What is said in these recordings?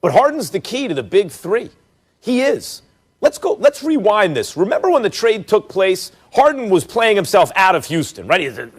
But Harden's the key to the big three. He is. Let's rewind this. Remember when the trade took place? Harden was playing himself out of Houston, right? He wasn't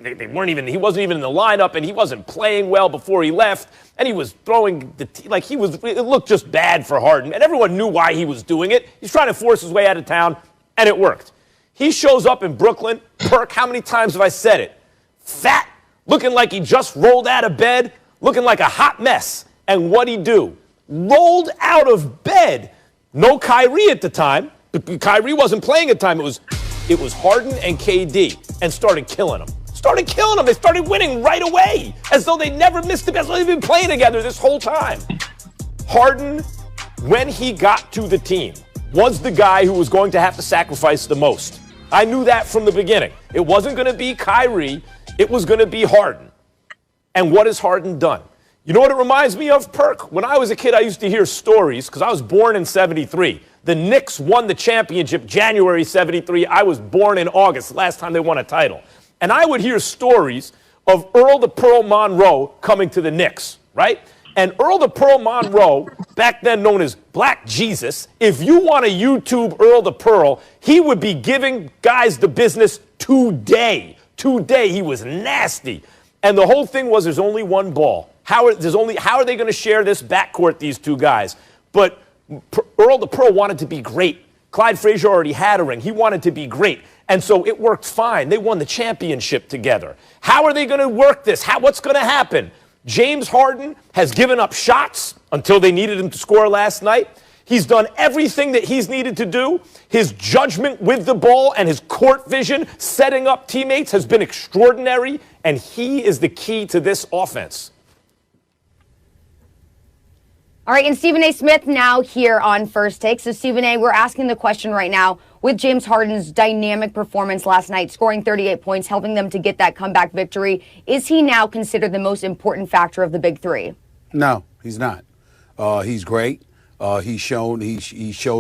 even in the lineup, and he wasn't playing well before he left, and he was throwing it looked just bad for Harden, and everyone knew why he was doing it. He's trying to force his way out of town, and it worked. He shows up in Brooklyn. Perk, how many times have I said it? Fat, looking like he just rolled out of bed, looking like a hot mess. And what'd he do? Rolled out of bed. No Kyrie at the time. Kyrie wasn't playing at the time. It was Harden and KD, and started killing them. They started winning right away, as though they never missed the best. They've been playing together this whole time. Harden, when he got to the team, was the guy who was going to have to sacrifice the most. I knew that from the beginning. It wasn't going to be Kyrie. It was going to be Harden. And what has Harden done? You know what it reminds me of, Perk? When I was a kid, I used to hear stories, because I was born in 73. The Knicks won the championship January 73. I was born in August, last time they won a title. And I would hear stories of Earl the Pearl Monroe coming to the Knicks, right? And Earl the Pearl Monroe, back then known as Black Jesus, if you want to YouTube Earl the Pearl, he would be giving guys the business today. Today, he was nasty. And the whole thing was there's only one ball. How are they going to share this backcourt, these two guys? But Earl the Pearl wanted to be great. Clyde Frazier already had a ring. He wanted to be great. And so it worked fine. They won the championship together. How are they going to work this? What's going to happen? James Harden has given up shots until they needed him to score last night. He's done everything that he's needed to do. His judgment with the ball and his court vision, setting up teammates, has been extraordinary. And he is the key to this offense. All right, and Stephen A. Smith now here on First Take. So, Stephen A., we're asking the question right now, with James Harden's dynamic performance last night, scoring 38 points, helping them to get that comeback victory, is he now considered the most important factor of the big three? No, he's not. He's great. He showed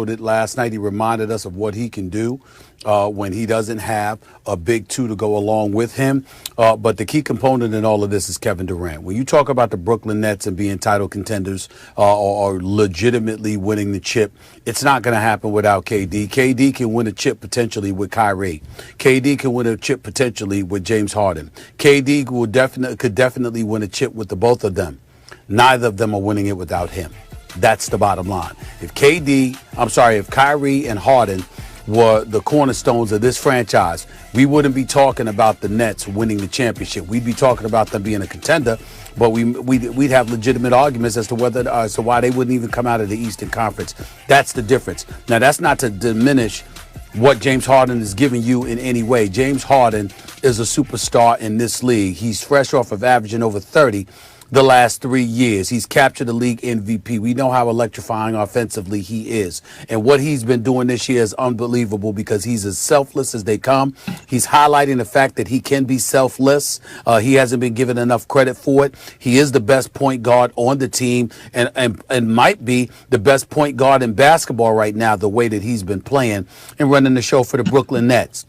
it last night. He reminded us of what he can do when he doesn't have a big two to go along with him. But the key component in all of this is Kevin Durant. When you talk about the Brooklyn Nets and being title contenders or legitimately winning the chip, it's not going to happen without KD. KD can win a chip potentially with Kyrie. KD can win a chip potentially with James Harden. KD could definitely win a chip with the both of them. Neither of them are winning it without him. That's the bottom line. If Kyrie and Harden were the cornerstones of this franchise, we wouldn't be talking about the Nets winning the championship. We'd be talking about them being a contender, but we'd have legitimate arguments as to why they wouldn't even come out of the Eastern Conference. That's the difference. Now, that's not to diminish what James Harden is giving you in any way. James Harden is a superstar in this league. He's fresh off of averaging over 30 the last 3 years. He's captured the league MVP. We know how electrifying offensively he is. And what he's been doing this year is unbelievable because he's as selfless as they come. He's highlighting the fact that he can be selfless. He hasn't been given enough credit for it. He is the best point guard on the team and might be the best point guard in basketball right now, the way that he's been playing and running the show for the Brooklyn Nets.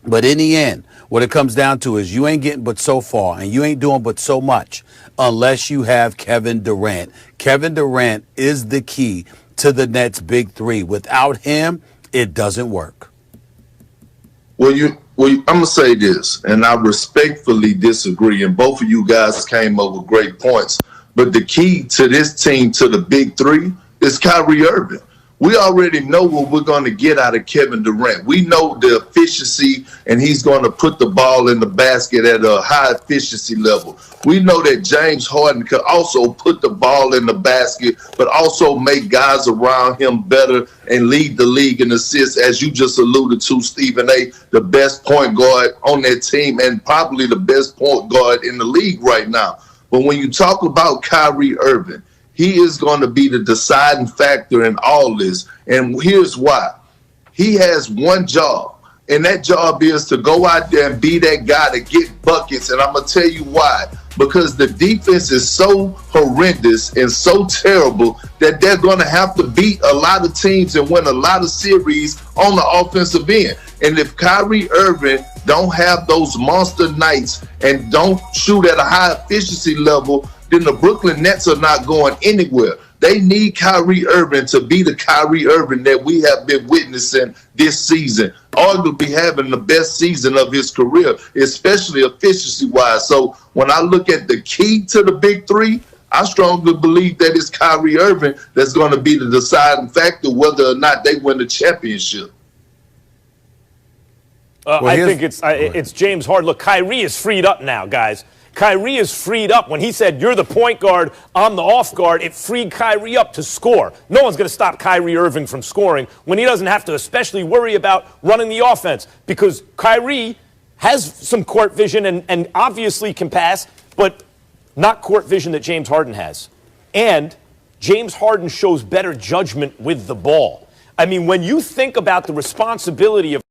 But in the end, what it comes down to is you ain't getting but so far and you ain't doing but so much unless you have Kevin Durant. Kevin Durant is the key to the Nets' big three. Without him, it doesn't work. Well, I'm going to say this, and I respectfully disagree, and both of you guys came up with great points. But the key to this team, to the big three, is Kyrie Irving. We already know what we're going to get out of Kevin Durant. We know the efficiency, and he's going to put the ball in the basket at a high efficiency level. We know that James Harden could also put the ball in the basket, but also make guys around him better and lead the league in assists, as you just alluded to, Stephen A., the best point guard on that team and probably the best point guard in the league right now. But when you talk about Kyrie Irving, he is going to be the deciding factor in all this. And here's why. He has one job, and that job is to go out there and be that guy to get buckets. And I'm going to tell you why. Because the defense is so horrendous and so terrible that they're going to have to beat a lot of teams and win a lot of series on the offensive end. And if Kyrie Irving don't have those monster nights and don't shoot at a high efficiency level, then the Brooklyn Nets are not going anywhere. They need Kyrie Irving to be the Kyrie Irving that we have been witnessing this season, arguably having the best season of his career, especially efficiency-wise. So when I look at the key to the big three, I strongly believe that it's Kyrie Irving that's going to be the deciding factor whether or not they win the championship. I think it's James Harden. Look, Kyrie is freed up now, guys. Kyrie is freed up. When he said, you're the point guard, I'm the off guard, it freed Kyrie up to score. No one's going to stop Kyrie Irving from scoring when he doesn't have to especially worry about running the offense, because Kyrie has some court vision and obviously can pass, but not court vision that James Harden has. And James Harden shows better judgment with the ball. I mean, when you think about the responsibility of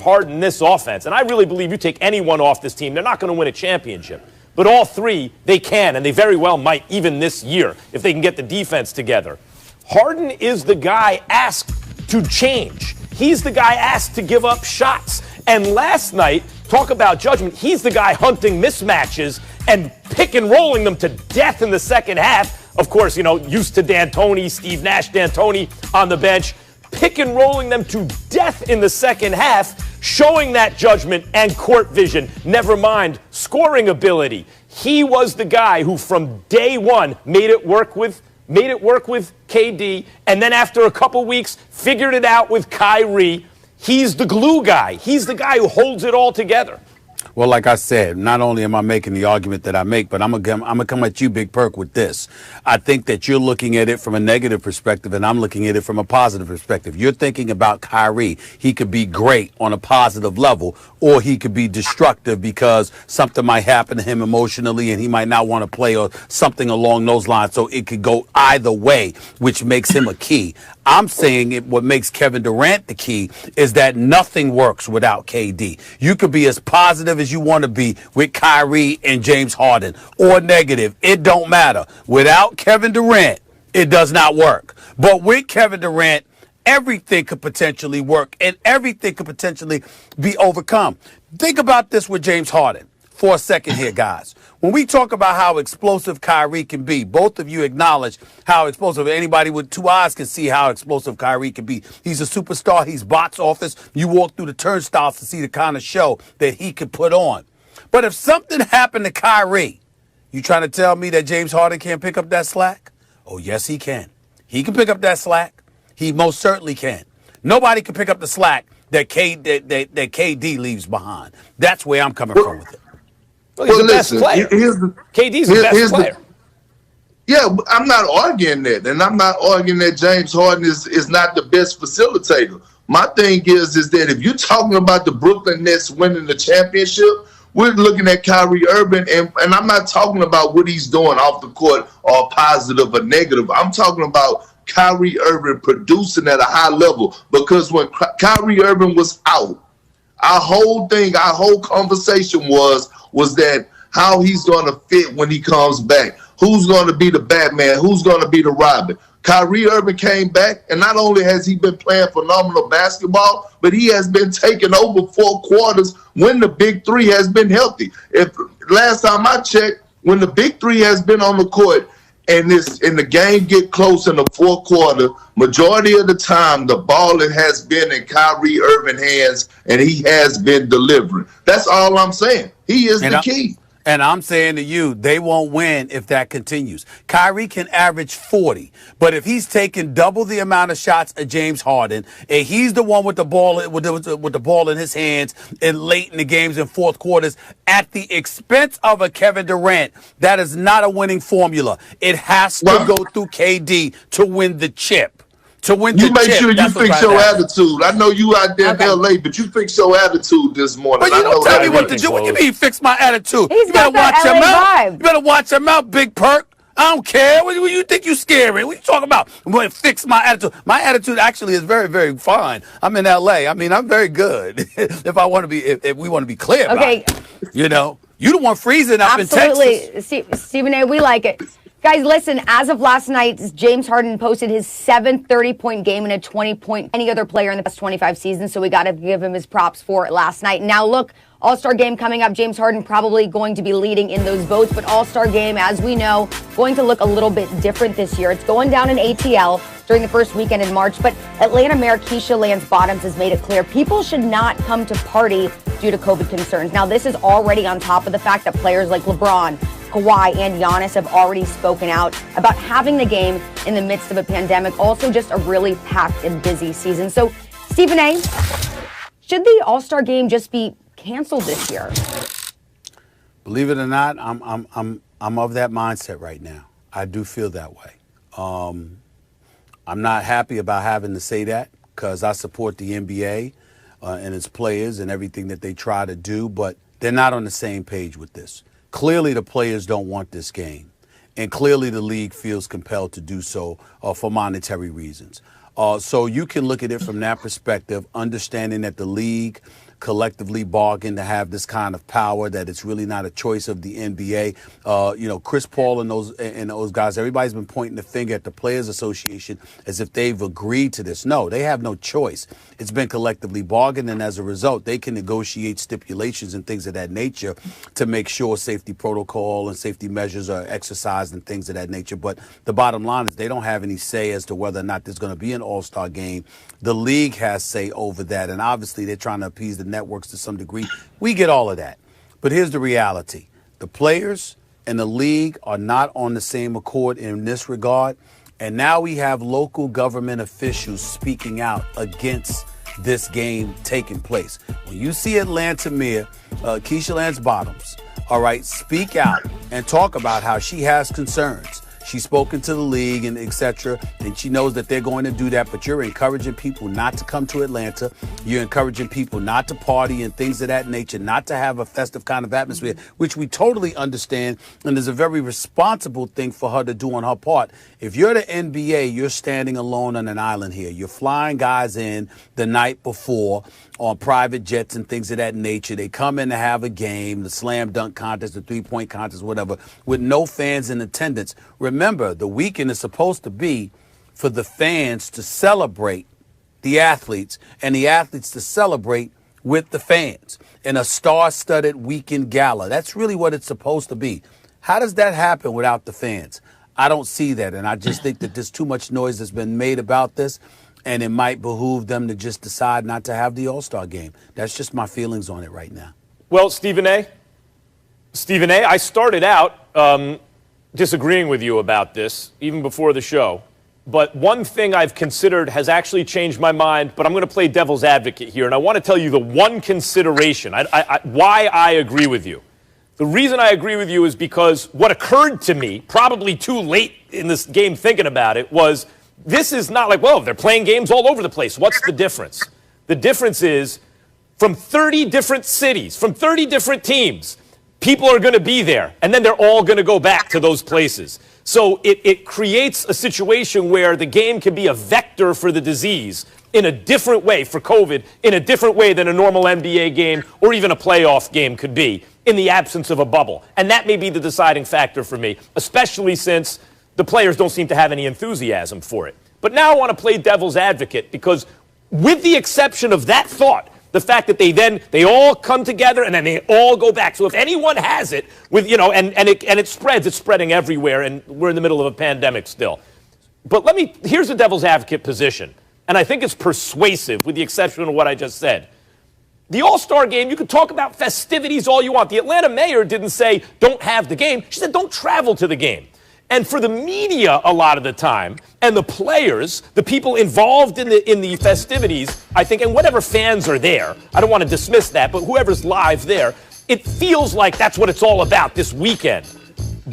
Harden this offense, and I really believe you take anyone off this team, they're not going to win a championship. But all three, they can, and they very well might, even this year, if they can get the defense together. Harden is the guy asked to change. He's the guy asked to give up shots. And last night, talk about judgment, he's the guy hunting mismatches and pick and rolling them to death in the second half. Of course, used to D'Antoni, Steve Nash D'Antoni on the bench, pick and rolling them to death in the second half, showing that judgment and court vision, never mind scoring ability. He was the guy who from day one made it work with KD, and then after a couple weeks figured it out with Kyrie. He's the glue guy. He's the guy who holds it all together. Well, like I said, not only am I making the argument that I make, but I'm gonna come at you, Big Perk, with this. I think that you're looking at it from a negative perspective, and I'm looking at it from a positive perspective. You're thinking about Kyrie. He could be great on a positive level, or he could be destructive because something might happen to him emotionally, and he might not want to play or something along those lines. So it could go either way, which makes him a key. I'm saying what makes Kevin Durant the key is that nothing works without KD. You could be as positive as you want to be with Kyrie and James Harden, or negative. It don't matter. Without Kevin Durant, it does not work. But with Kevin Durant, everything could potentially work and everything could potentially be overcome. Think about this with James Harden for a second here, guys. When we talk about how explosive Kyrie can be, both of you acknowledge how explosive. Anybody with two eyes can see how explosive Kyrie can be. He's a superstar. He's box office. You walk through the turnstiles to see the kind of show that he could put on. But if something happened to Kyrie, you trying to tell me that James Harden can't pick up that slack? Oh, yes, he can. He can pick up that slack. He most certainly can. Nobody can pick up the slack that KD leaves behind. That's where I'm coming from with it. Well, he's the best player. KD's the best player. Yeah, I'm not arguing that, and I'm not arguing that James Harden is not the best facilitator. My thing is that if you're talking about the Brooklyn Nets winning the championship, we're looking at Kyrie Irving, and I'm not talking about what he's doing off the court or positive or negative. I'm talking about Kyrie Irving producing at a high level, because when Kyrie Irving was out, our whole conversation was that how he's going to fit when he comes back. Who's going to be the Batman? Who's going to be the Robin? Kyrie Irving came back, and not only has he been playing phenomenal basketball, but he has been taking over 4 quarters when the big three has been healthy. If last time I checked, when the big three has been on the court, and the game get close in the fourth quarter, majority of the time the ball has been in Kyrie Irving hands, and he has been delivering. That's all I'm saying. He is the key. And I'm saying to you, they won't win if that continues. Kyrie can average 40, but if he's taking double the amount of shots of James Harden, and he's the one with the ball with the ball in his hands and late in the games in fourth quarters at the expense of a Kevin Durant, that is not a winning formula. It has to go through KD to win the chip. To win you make sure you fix your attitude. I know you out there in LA, but you fix your attitude this morning. But you don't tell me what to do. What do you mean fix my attitude? You better watch your mouth. You better watch your mouth, Big Perk. I don't care. What do you think you scary? What are you talking about? I'm going to fix my attitude. My attitude actually is very, very fine. I'm in LA. I mean, I'm very good. If we want to be clear about it. You know, you the one freezing up in Texas. Absolutely. Stephen A., we like it. Guys, listen, as of last night, James Harden posted his 7th 30-point game and a 20-point any other player in the past 25 seasons, so we got to give him his props for it last night. Now, look, All-Star game coming up. James Harden probably going to be leading in those votes, but All-Star game, as we know, going to look a little bit different this year. It's going down in ATL during the first weekend in March, but Atlanta Mayor Keisha Lance Bottoms has made it clear people should not come to party due to COVID concerns. Now, this is already on top of the fact that players like LeBron, Kawhi, and Giannis have already spoken out about having the game in the midst of a pandemic. Also, just a really packed and busy season. So, Stephen A., should the All-Star game just be canceled this year? Believe it or not, I'm of that mindset right now. I do feel that way. I'm not happy about having to say that because I support the NBA and its players and everything that they try to do, but they're not on the same page with this. Clearly, the players don't want this game, and clearly the league feels compelled to do so for monetary reasons. So you can look at it from that perspective, understanding that the league collectively bargained to have this kind of power, that it's really not a choice of the NBA. Chris Paul and those guys, everybody's been pointing the finger at the Players Association as if they've agreed to this. No, they have no choice. It's been collectively bargained, and as a result, they can negotiate stipulations and things of that nature to make sure safety protocol and safety measures are exercised and things of that nature. But the bottom line is they don't have any say as to whether or not there's going to be an All-Star game. The league has say over that, and obviously they're trying to appease the networks to some degree. We get all of that. But here's the reality. The players and the league are not on the same accord in this regard. And now we have local government officials speaking out against this game taking place. When you see Atlanta Mayor Keisha Lance Bottoms, all right, speak out and talk about how she has concerns. She's spoken to the league and et cetera, and she knows that they're going to do that, but you're encouraging people not to come to Atlanta. You're encouraging people not to party and things of that nature, not to have a festive kind of atmosphere, which we totally understand, and is a very responsible thing for her to do on her part. If you're the NBA, you're standing alone on an island here. You're flying guys in the night before on private jets and things of that nature. They come in to have a game, the slam dunk contest, the three-point contest, whatever, with no fans in attendance. Remember, the weekend is supposed to be for the fans to celebrate the athletes and the athletes to celebrate with the fans in a star-studded weekend gala. That's really what it's supposed to be. How does that happen without the fans? I don't see that, and I just think that there's too much noise that's been made about this, and it might behoove them to just decide not to have the All-Star game. That's just my feelings on it right now. Well, Stephen A., I started out disagreeing with you about this even before the show. But one thing I've considered has actually changed my mind, but I'm going to play devil's advocate here, and I want to tell you the one consideration, why I agree with you. The reason I agree with you is because what occurred to me, probably too late in this game thinking about it, was this is not like, well, they're playing games all over the place. What's the difference? The difference is from 30 different cities, from 30 different teams, people are going to be there, and then they're all going to go back to those places. So it creates a situation where the game can be a vector for the disease in a different way for COVID, in a different way than a normal NBA game or even a playoff game could be in the absence of a bubble. And that may be the deciding factor for me, especially since the players don't seem to have any enthusiasm for it. But now I want to play devil's advocate because with the exception of that thought, the fact that they all come together and then they all go back. So if anyone has it with, and it spreads, it's spreading everywhere, and we're in the middle of a pandemic still. But here's the devil's advocate position. And I think it's persuasive with the exception of what I just said. The All-Star game, you can talk about festivities all you want. The Atlanta mayor didn't say don't have the game. She said don't travel to the game. And for the media a lot of the time, and the players, the people involved in the festivities, I think, and whatever fans are there, I don't want to dismiss that, but whoever's live there, it feels like that's what it's all about this weekend.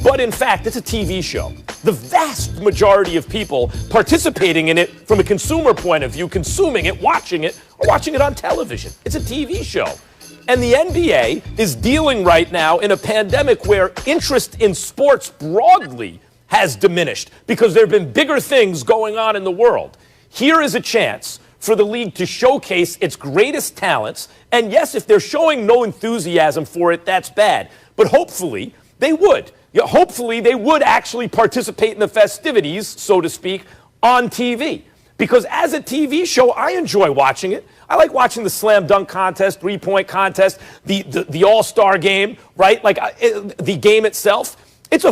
But in fact, it's a TV show. The vast majority of people participating in it from a consumer point of view, consuming it, are watching it on television. It's a TV show. And the NBA is dealing right now in a pandemic where interest in sports broadly has diminished because there have been bigger things going on in the world. Here is a chance for the league to showcase its greatest talents. And yes, if they're showing no enthusiasm for it, that's bad. But hopefully they would. hopefully they would actually participate in the festivities, so to speak, on TV. Because as a TV show, I enjoy watching it. I like watching the slam dunk contest, three-point contest, the All-Star game, right? Like the game itself. It's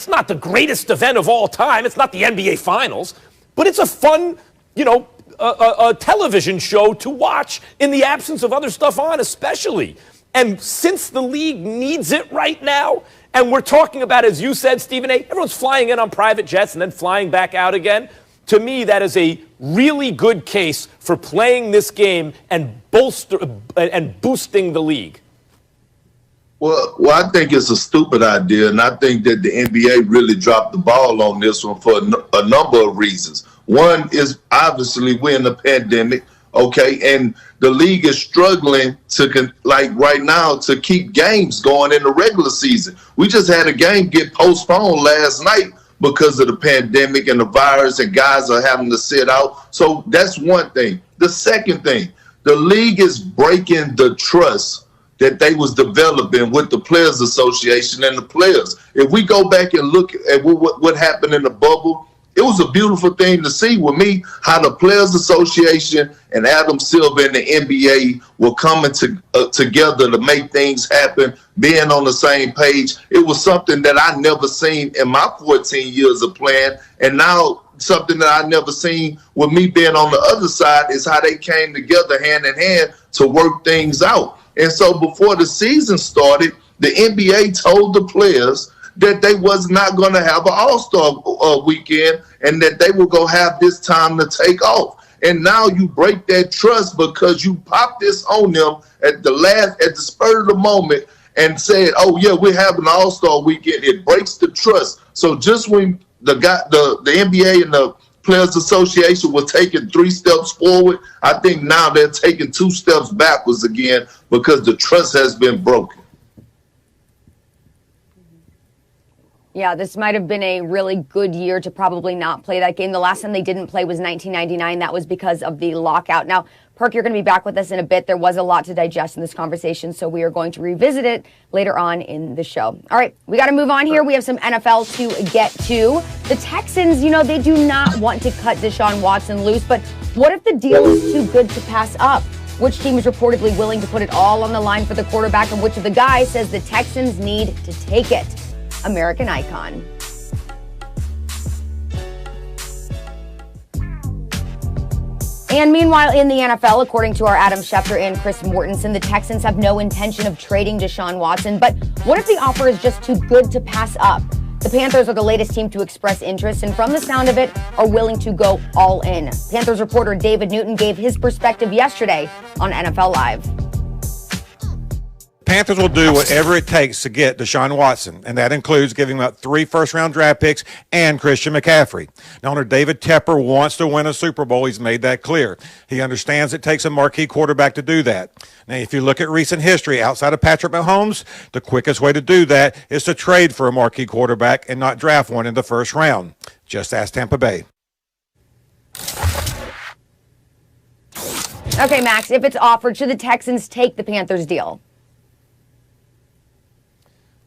not the greatest event of all time. It's not the NBA Finals, but it's a fun, a television show to watch in the absence of other stuff on, especially. And since the league needs it right now, and we're talking about, as you said, Stephen A., everyone's flying in on private jets and then flying back out again. To me, that is a really good case for playing this game and boosting the league. Well, I think it's a stupid idea, and I think that the NBA really dropped the ball on this one for a number of reasons. One is obviously we're in a pandemic, okay, and the league is struggling to, right now, to keep games going in the regular season. We just had a game get postponed last night because of the pandemic and the virus, and guys are having to sit out. So that's one thing. The second thing, the league is breaking the trust that they was developing with the Players Association and the players. If we go back and look at what happened in the bubble, it was a beautiful thing to see with me how the Players Association and Adam Silver and the NBA were coming together to make things happen, being on the same page. It was something that I never seen in my 14 years of playing, and now something that I never seen with me being on the other side is how they came together hand in hand to work things out. And so before the season started, the NBA told the players that they was not going to have an All-Star weekend and that they were going to have this time to take off. And now you break that trust because you popped this on them at the spur of the moment and said, oh, yeah, we're having an All-Star weekend. It breaks the trust. So just when the NBA and the Players Association was taking 3 steps forward, I think now they're taking 2 steps backwards again because the trust has been broken. Yeah, this might have been a really good year to probably not play that game. The last time they didn't play was 1999. That was because of the lockout. Now, Perk, you're going to be back with us in a bit. There was a lot to digest in this conversation, so we are going to revisit it later on in the show. All right, we got to move on here. We have some NFL to get to. The Texans, they do not want to cut Deshaun Watson loose, but what if the deal is too good to pass up? Which team is reportedly willing to put it all on the line for the quarterback, and which of the guys says the Texans need to take it? American icon. And meanwhile, in the NFL, according to our Adam Schefter and Chris Mortensen, the Texans have no intention of trading Deshaun Watson. But what if the offer is just too good to pass up? The Panthers are the latest team to express interest, and from the sound of it, are willing to go all in. Panthers reporter David Newton gave his perspective yesterday on NFL Live. Panthers will do whatever it takes to get Deshaun Watson, and that includes giving up 3 first-round draft picks and Christian McCaffrey. Now, owner David Tepper wants to win a Super Bowl. He's made that clear. He understands it takes a marquee quarterback to do that. Now, if you look at recent history outside of Patrick Mahomes, the quickest way to do that is to trade for a marquee quarterback and not draft one in the first round. Just ask Tampa Bay. Okay, Max, if it's offered, should the Texans take the Panthers deal?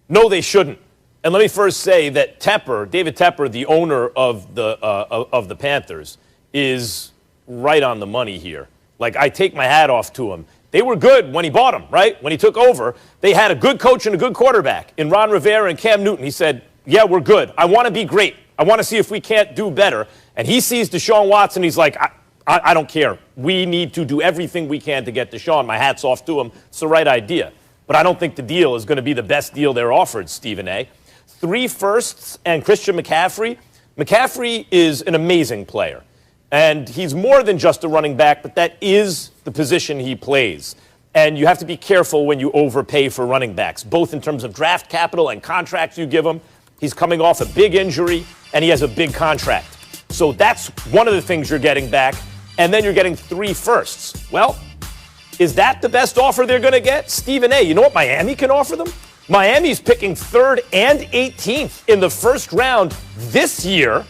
No, they shouldn't. And let me first say that David Tepper, the owner of the Panthers, is right on the money here. Like, I take my hat off to him. They were good when he bought them, right? When he took over, they had a good coach and a good quarterback in Ron Rivera and Cam Newton. He said, yeah, we're good. I want to be great. I want to see if we can't do better. And he sees Deshaun Watson. He's like, I don't care. We need to do everything we can to get Deshaun. My hat's off to him. It's the right idea. But I don't think the deal is going to be the best deal they're offered, Stephen A. 3 firsts and Christian McCaffrey. McCaffrey is an amazing player. And he's more than just a running back, but that is the position he plays. And you have to be careful when you overpay for running backs, both in terms of draft capital and contracts you give him. He's coming off a big injury, and he has a big contract. So that's one of the things you're getting back. And then you're getting 3 firsts. Well, is that the best offer they're going to get? Stephen A., you know what Miami can offer them? Miami's picking 3rd and 18th in the first round this year.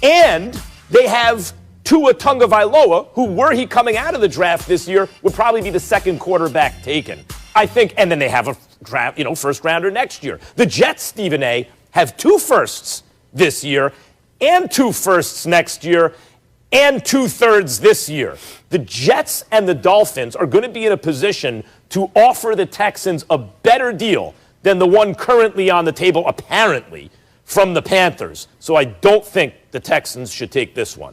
And they have Tua Tagovailoa, who, were he coming out of the draft this year, would probably be the 2nd quarterback taken. I think, and then they have first rounder next year. The Jets, Stephen A., have 2 firsts this year and 2 firsts next year and 2/3 this year. The Jets and the Dolphins are going to be in a position to offer the Texans a better deal than the one currently on the table, apparently, from the Panthers. So I don't think the Texans should take this one.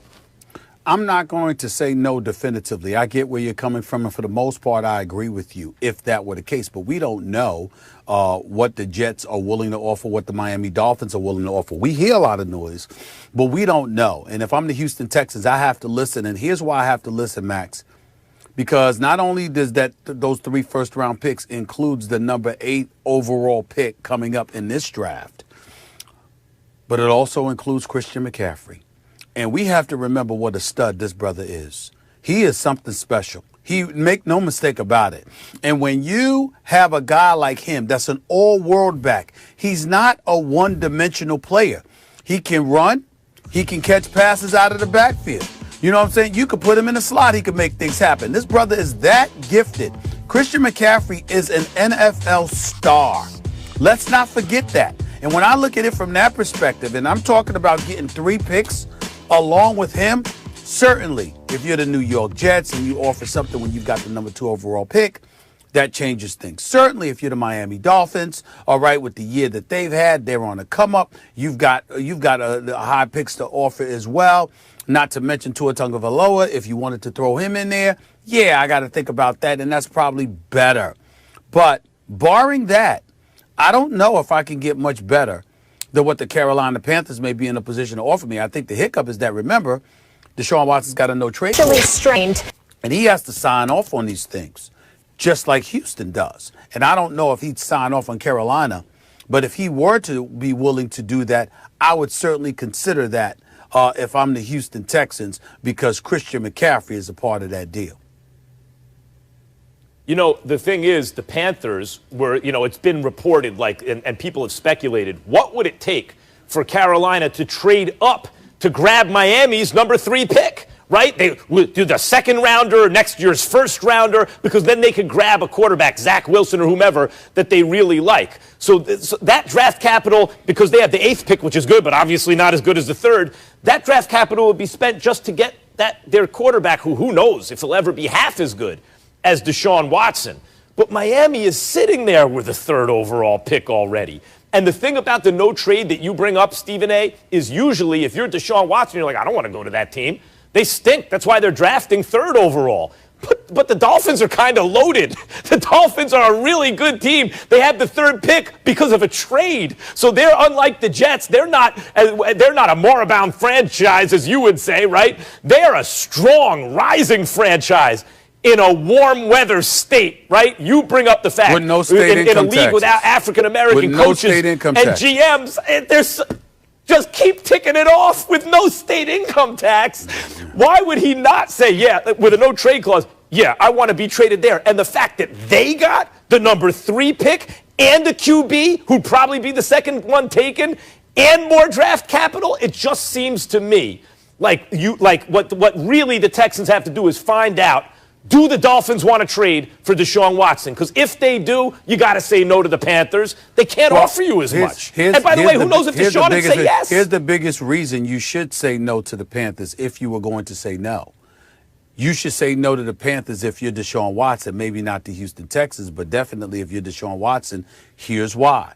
I'm not going to say no definitively. I get where you're coming from, and for the most part, I agree with you if that were the case. But we don't know what the Jets are willing to offer, what the Miami Dolphins are willing to offer. We hear a lot of noise, but we don't know. And if I'm the Houston Texans, I have to listen. And here's why I have to listen, Max. Because not only does those 3 first-round picks includes the number 8 overall pick coming up in this draft, but it also includes Christian McCaffrey. And we have to remember what a stud this brother is. He is something special. Make no mistake about it. And when you have a guy like him that's an all-world back, he's not a one-dimensional player. He can run. He can catch passes out of the backfield. You know what I'm saying? You could put him in a slot. He could make things happen. This brother is that gifted. Christian McCaffrey is an NFL star. Let's not forget that. And when I look at it from that perspective, and I'm talking about getting 3 picks along with him, certainly if you're the New York Jets and you offer something when you've got the number 2 overall pick, that changes things. Certainly if you're the Miami Dolphins, all right, with the year that they've had, they're on a come up. You've got high picks to offer as well. Not to mention Tua Tagovailoa, if you wanted to throw him in there, yeah, I got to think about that, and that's probably better. But barring that, I don't know if I can get much better than what the Carolina Panthers may be in a position to offer me. I think the hiccup is that, remember, Deshaun Watson's got a no-trade clause. Strained. And he has to sign off on these things, just like Houston does. And I don't know if he'd sign off on Carolina, but if he were to be willing to do that, I would certainly consider that if I'm the Houston Texans, because Christian McCaffrey is a part of that deal. You know, the thing is, the Panthers were, it's been reported, and people have speculated, what would it take for Carolina to trade up to grab Miami's number 3 pick, right? They would do the 2nd rounder, next year's 1st rounder, because then they could grab a quarterback, Zach Wilson or whomever, that they really like. So that draft capital, because they have the 8th pick, which is good, but obviously not as good as the 3rd, that draft capital would be spent just to get their quarterback, who knows if he'll ever be half as good as Deshaun Watson. But Miami is sitting there with a 3rd overall pick already. And the thing about the no trade that you bring up, Stephen A., is usually if you're Deshaun Watson, you're like, I don't want to go to that team. They stink. That's why they're drafting 3rd overall. But the Dolphins are kind of loaded. The Dolphins are a really good team. They have the 3rd pick because of a trade. So they're unlike the Jets. They're not a moribund franchise, as you would say, right? They're a strong, rising franchise in a warm weather state, right? You bring up the fact with no state in a league taxes. without African-American no coaches and GMs, just keep ticking it off with no state income tax. Why would he not say, yeah, with a no trade clause, yeah, I want to be traded there? And the fact that they got the number 3 pick and a QB who'd probably be the 2nd one taken and more draft capital, it just seems to me like what really the Texans have to do is find out, do the Dolphins want to trade for Deshaun Watson? Because if they do, you got to say no to the Panthers. They can't offer you as much. And by the way, who knows if Deshaun would say yes? Here's the biggest reason you should say no to the Panthers if you were going to say no. You should say no to the Panthers if you're Deshaun Watson. Maybe not the Houston Texans, but definitely if you're Deshaun Watson. Here's why.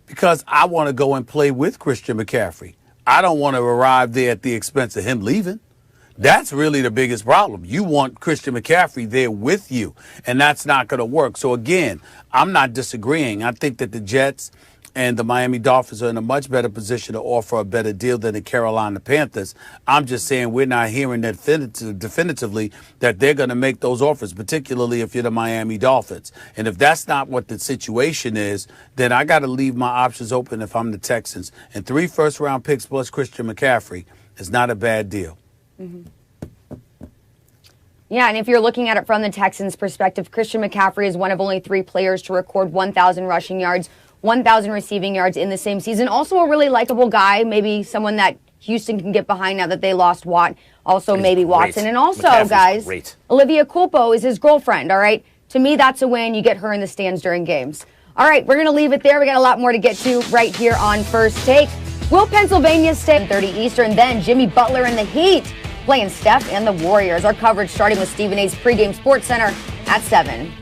Because I want to go and play with Christian McCaffrey. I don't want to arrive there at the expense of him leaving. That's really the biggest problem. You want Christian McCaffrey there with you, and that's not going to work. So, again, I'm not disagreeing. I think that the Jets and the Miami Dolphins are in a much better position to offer a better deal than the Carolina Panthers. I'm just saying we're not hearing that definitively that they're going to make those offers, particularly if you're the Miami Dolphins. And if that's not what the situation is, then I got to leave my options open if I'm the Texans. And 3 first-round picks plus Christian McCaffrey is not a bad deal. Mm-hmm. Yeah, and if you're looking at it from the Texans' perspective, Christian McCaffrey is one of only 3 players to record 1,000 rushing yards, 1,000 receiving yards in the same season. Also a really likable guy, maybe someone that Houston can get behind now that they lost Watt. Also maybe Watson. And also, guys, Olivia Culpo is his girlfriend, all right? To me, that's a win. You get her in the stands during games. All right, we're going to leave it there. We got a lot more to get to right here on First Take. Will Pennsylvania stay 30 Eastern? Then Jimmy Butler and the Heat playing Steph and the Warriors. Our coverage starting with Stephen A's pregame Sports Center at 7.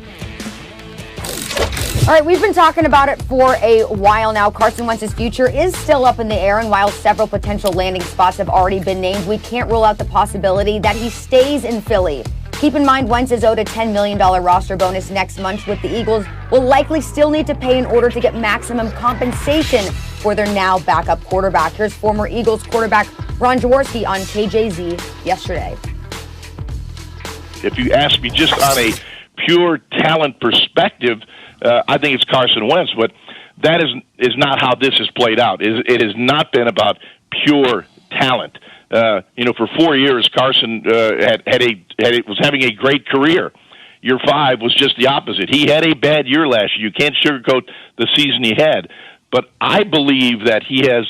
All right, we've been talking about it for a while now. Carson Wentz's future is still up in the air, and while several potential landing spots have already been named, we can't rule out the possibility that he stays in Philly. Keep in mind, Wentz is owed a $10 million roster bonus next month, with the Eagles will likely still need to pay in order to get maximum compensation for their now backup quarterback. Here's former Eagles quarterback Ron Jaworski on KJZ yesterday. If you ask me just on a pure talent perspective, I think it's Carson Wentz, but that is not how this has played out. It has not been about pure talent. For 4 years, Carson was having a great career. Year 5 was just the opposite. He had a bad year last year. You can't sugarcoat the season he had. But I believe that he has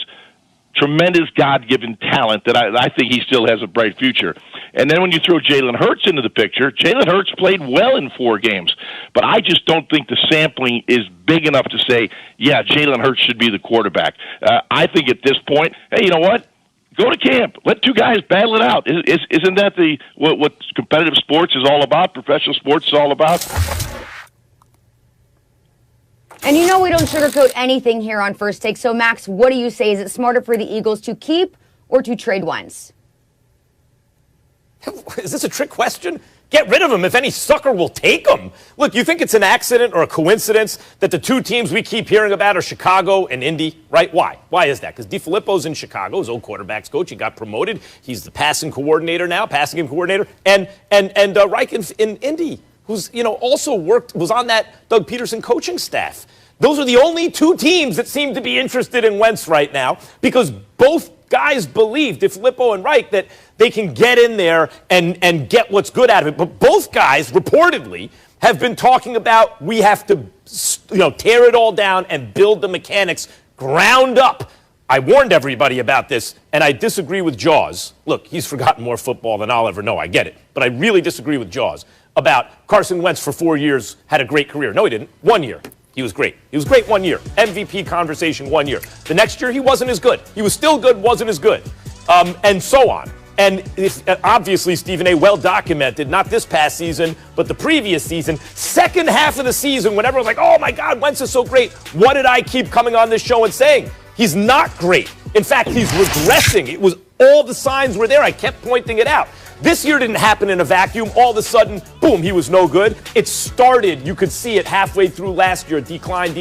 tremendous God-given talent that I think he still has a bright future. And then when you throw Jalen Hurts into the picture, Jalen Hurts played well in 4 games. But I just don't think the sampling is big enough to say, yeah, Jalen Hurts should be the quarterback. I think at this point, hey, you know what? Go to camp. Let 2 guys battle it out. Isn't that what competitive sports is all about, professional sports is all about? And you know we don't sugarcoat anything here on First Take. So, Max, what do you say? Is it smarter for the Eagles to keep or to trade Wentz? Is this a trick question? Get rid of him if any sucker will take him. Look, you think it's an accident or a coincidence that the 2 teams we keep hearing about are Chicago and Indy, right? Why? Why is that? Because DeFilippo's in Chicago, his old quarterback's coach. He got promoted. He's the passing game coordinator. And Reich in Indy, who's also was on that Doug Peterson coaching staff. Those are the only 2 teams that seem to be interested in Wentz right now because both guys believe, DeFilippo and Reich, that they can get in there and get what's good out of it. But both guys, reportedly, have been talking about we have to tear it all down and build the mechanics ground up. I warned everybody about this, and I disagree with Jaws. Look, he's forgotten more football than I'll ever know. I get it. But I really disagree with Jaws about Carson Wentz for 4 years had a great career. No, he didn't. 1 year. He was great. He was great 1 year. MVP conversation 1 year. The next year, he wasn't as good. He was still good, wasn't as good. And so on. And obviously, Stephen A. well documented, not this past season, but the previous season, second half of the season, when everyone's like, oh my God, Wentz is so great. What did I keep coming on this show and saying? He's not great. In fact, he's regressing. It was all the signs were there. I kept pointing it out. This year didn't happen in a vacuum. All of a sudden, boom, he was no good. It started, you could see it halfway through last year, decline.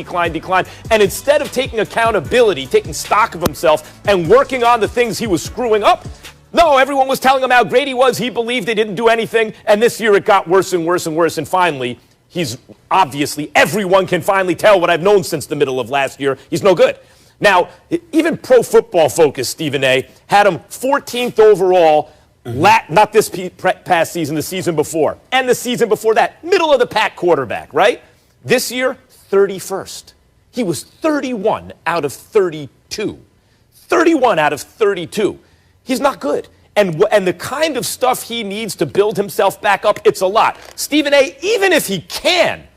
And instead of taking accountability, taking stock of himself and working on the things he was screwing up, no, everyone was telling him how great he was. He believed they didn't do anything. And this year it got worse and worse and worse. And finally, he's obviously, everyone can finally tell what I've known since the middle of last year. He's no good. Now, even Pro Football Focus, Stephen A., had him 14th overall, not this past season, the season before. And the season before that, middle of the pack quarterback, right? This year, 31st. He was 31 out of 32. 31 out of 32. He's not good. And the kind of stuff he needs to build himself back up, it's a lot. Stephen A., even if he can't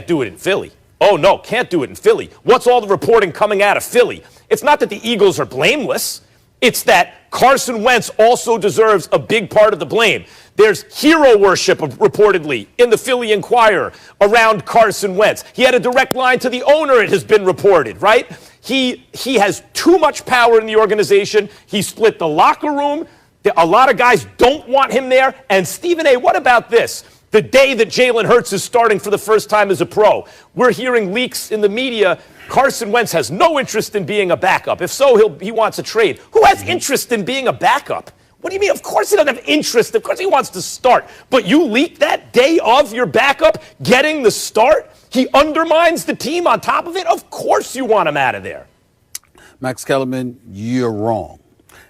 do it in Philly. Oh, no, can't do it in Philly. What's all the reporting coming out of Philly? It's not that the Eagles are blameless. It's that Carson Wentz also deserves a big part of the blame. There's hero worship, reportedly, in the Philly Inquirer around Carson Wentz. He had a direct line to the owner, it has been reported, right? He has too much power in the organization. He split the locker room. A lot of guys don't want him there. And Stephen A., what about this? The day that Jalen Hurts is starting for the first time as a pro, we're hearing leaks in the media. Carson Wentz has no interest in being a backup. If so, he wants a trade. Who has interest in being a backup? What do you mean? Of course he doesn't have interest. Of course he wants to start. But you leak that day of your backup getting the start? He undermines the team on top of it? Of course you want him out of there. Max Kellerman, you're wrong.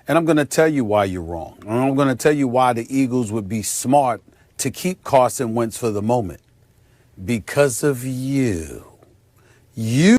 And I'm going to tell you why you're wrong. And I'm going to tell you why the Eagles would be smart to keep Carson Wentz for the moment. Because of you. You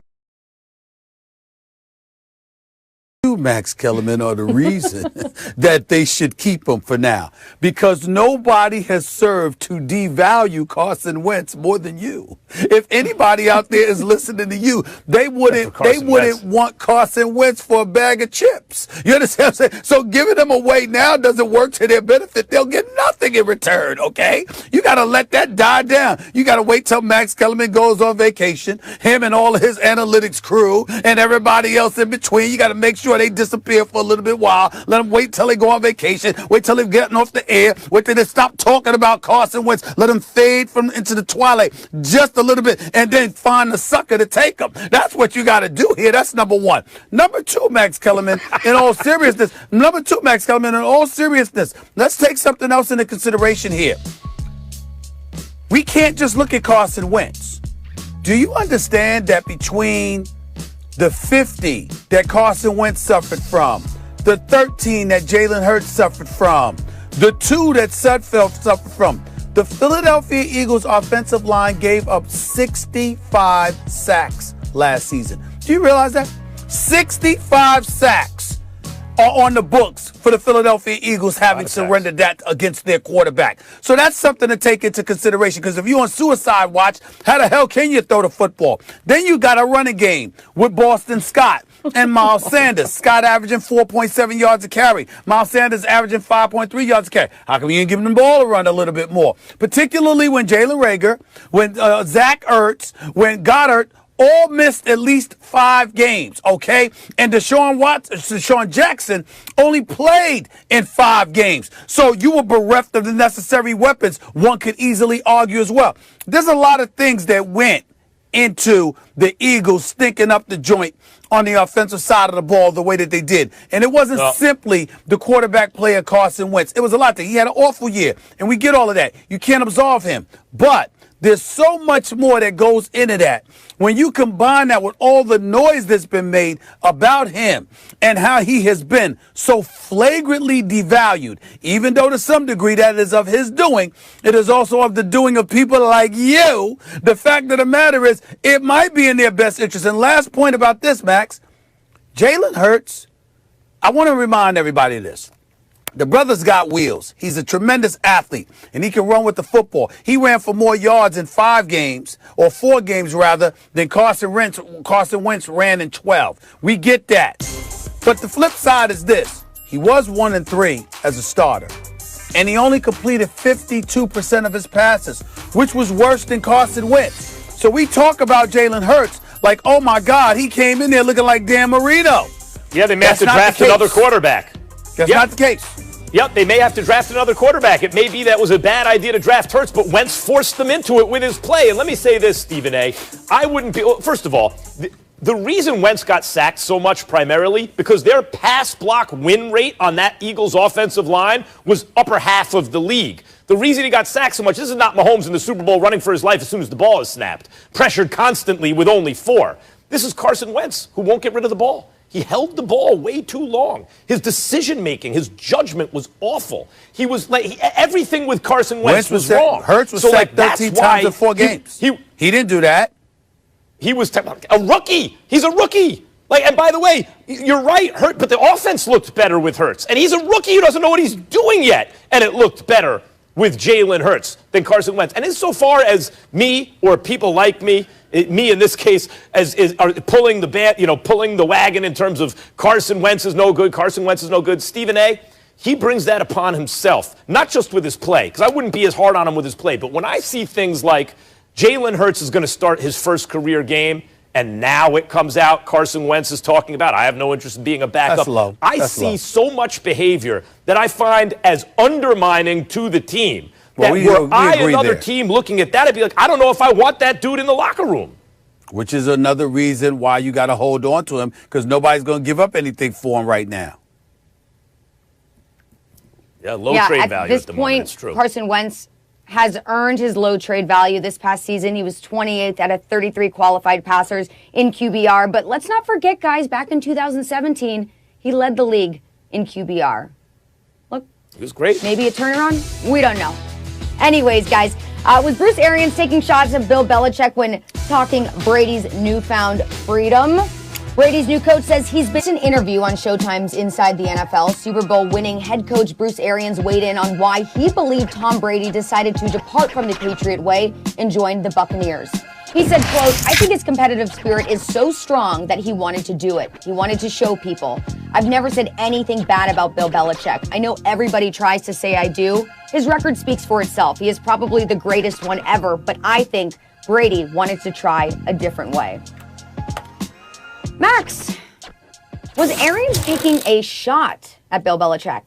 you, Max Kellerman, are the reason that they should keep him for now. Because nobody has served to devalue Carson Wentz more than you. If anybody out there is listening to you, they wouldn't want Carson Wentz for a bag of chips. You understand what I'm saying? So giving them away now doesn't work to their benefit. They'll get nothing in return, okay? You got to let that die down. You got to wait till Max Kellerman goes on vacation, him and all of his analytics crew and everybody else in between. You got to make sure they disappear for a little bit while. Let them wait till they go on vacation. Wait till they're getting off the air. Wait till they stop talking about Carson Wentz. Let them fade into the twilight just a little bit and then find the sucker to take them. That's what you got to do here. That's number one. Number two, Max Kellerman, in all seriousness. Let's take something else into consideration here. We can't just look at Carson Wentz. Do you understand that between the 50 that Carson Wentz suffered from, the 13 that Jalen Hurts suffered from, the 2 that Sudfeld suffered from, the Philadelphia Eagles offensive line gave up 65 sacks last season. Do you realize that? 65 sacks are on the books for the Philadelphia Eagles, having surrendered that against their quarterback. So that's something to take into consideration, because if you're on suicide watch, how the hell can you throw the football? Then you got a running game with Boston Scott and Miles Sanders. Scott averaging 4.7 yards a carry. Miles Sanders averaging 5.3 yards a carry. How come you ain't giving the ball a run a little bit more? Particularly when Jalen Reagor, when Zach Ertz, when Goddard all missed at least 5 games, okay? And Deshaun Jackson only played in 5 games. So you were bereft of the necessary weapons, one could easily argue as well. There's a lot of things that went into the Eagles stinking up the joint on the offensive side of the ball the way that they did. And it wasn't simply the quarterback player Carson Wentz. It was a lot. He had an awful year, and we get all of that. You can't absolve him. But there's so much more that goes into that. When you combine that with all the noise that's been made about him and how he has been so flagrantly devalued, even though to some degree that is of his doing, it is also of the doing of people like you. The fact of the matter is, it might be in their best interest. And last point about this, Max, Jalen Hurts, I want to remind everybody of this. The brother's got wheels. He's a tremendous athlete, and he can run with the football. He ran for more yards in 5 games, or 4 games rather, than Carson Wentz ran in 12. We get that. But the flip side is this. He was 1-3 as a starter, and he only completed 52% of his passes, which was worse than Carson Wentz. So we talk about Jalen Hurts like, oh my God, he came in there looking like Dan Marino. Yeah, they may have to draft another quarterback. That's not the case. Yep, they may have to draft another quarterback. It may be that was a bad idea to draft Hurts, but Wentz forced them into it with his play. And let me say this, Stephen A. I wouldn't be, first of all, the reason Wentz got sacked so much primarily because their pass block win rate on that Eagles offensive line was upper half of the league. The reason he got sacked so much, this is not Mahomes in the Super Bowl running for his life as soon as the ball is snapped, pressured constantly with only 4. This is Carson Wentz, who won't get rid of the ball. He held the ball way too long. His decision-making, his judgment was awful. He was like, everything with Carson Wentz was wrong. Hurts was sacked 13 times in 4 games. He didn't do that. He was a rookie. He's a rookie. And by the way, you're right, but the offense looked better with Hurts. And he's a rookie who doesn't know what he's doing yet. And it looked better with Jalen Hurts than Carson Wentz. And insofar so far as me or people like me in this case, are pulling the wagon in terms of Carson Wentz is no good. Stephen A., he brings that upon himself, not just with his play, because I wouldn't be as hard on him with his play, but when I see things like Jalen Hurts is going to start his first career game, and now it comes out Carson Wentz is talking about, I have no interest in being a backup. That's low. I see so much behavior that I find as undermining to the team. That were I another team looking at that, I'd be like, I don't know if I want that dude in the locker room. Which is another reason why you got to hold on to him, because nobody's going to give up anything for him right now. Yeah, low trade value at the moment. It's true. Carson Wentz has earned his low trade value this past season. He was 28th out of 33 qualified passers in QBR. But let's not forget, guys, back in 2017, he led the league in QBR. Look, it was great. Maybe a turnaround? We don't know. Anyways, guys, was Bruce Arians taking shots at Bill Belichick when talking Brady's newfound freedom? Brady's new coach says he's been in an interview on Showtime's Inside the NFL. Super Bowl winning head coach Bruce Arians weighed in on why he believed Tom Brady decided to depart from the Patriot way and join the Buccaneers. He said, quote, "I think his competitive spirit is so strong that he wanted to do it. He wanted to show people. I've never said anything bad about Bill Belichick. I know everybody tries to say I do. His record speaks for itself. He is probably the greatest one ever, but I think Brady wanted to try a different way." Max, was Arians taking a shot at Bill Belichick?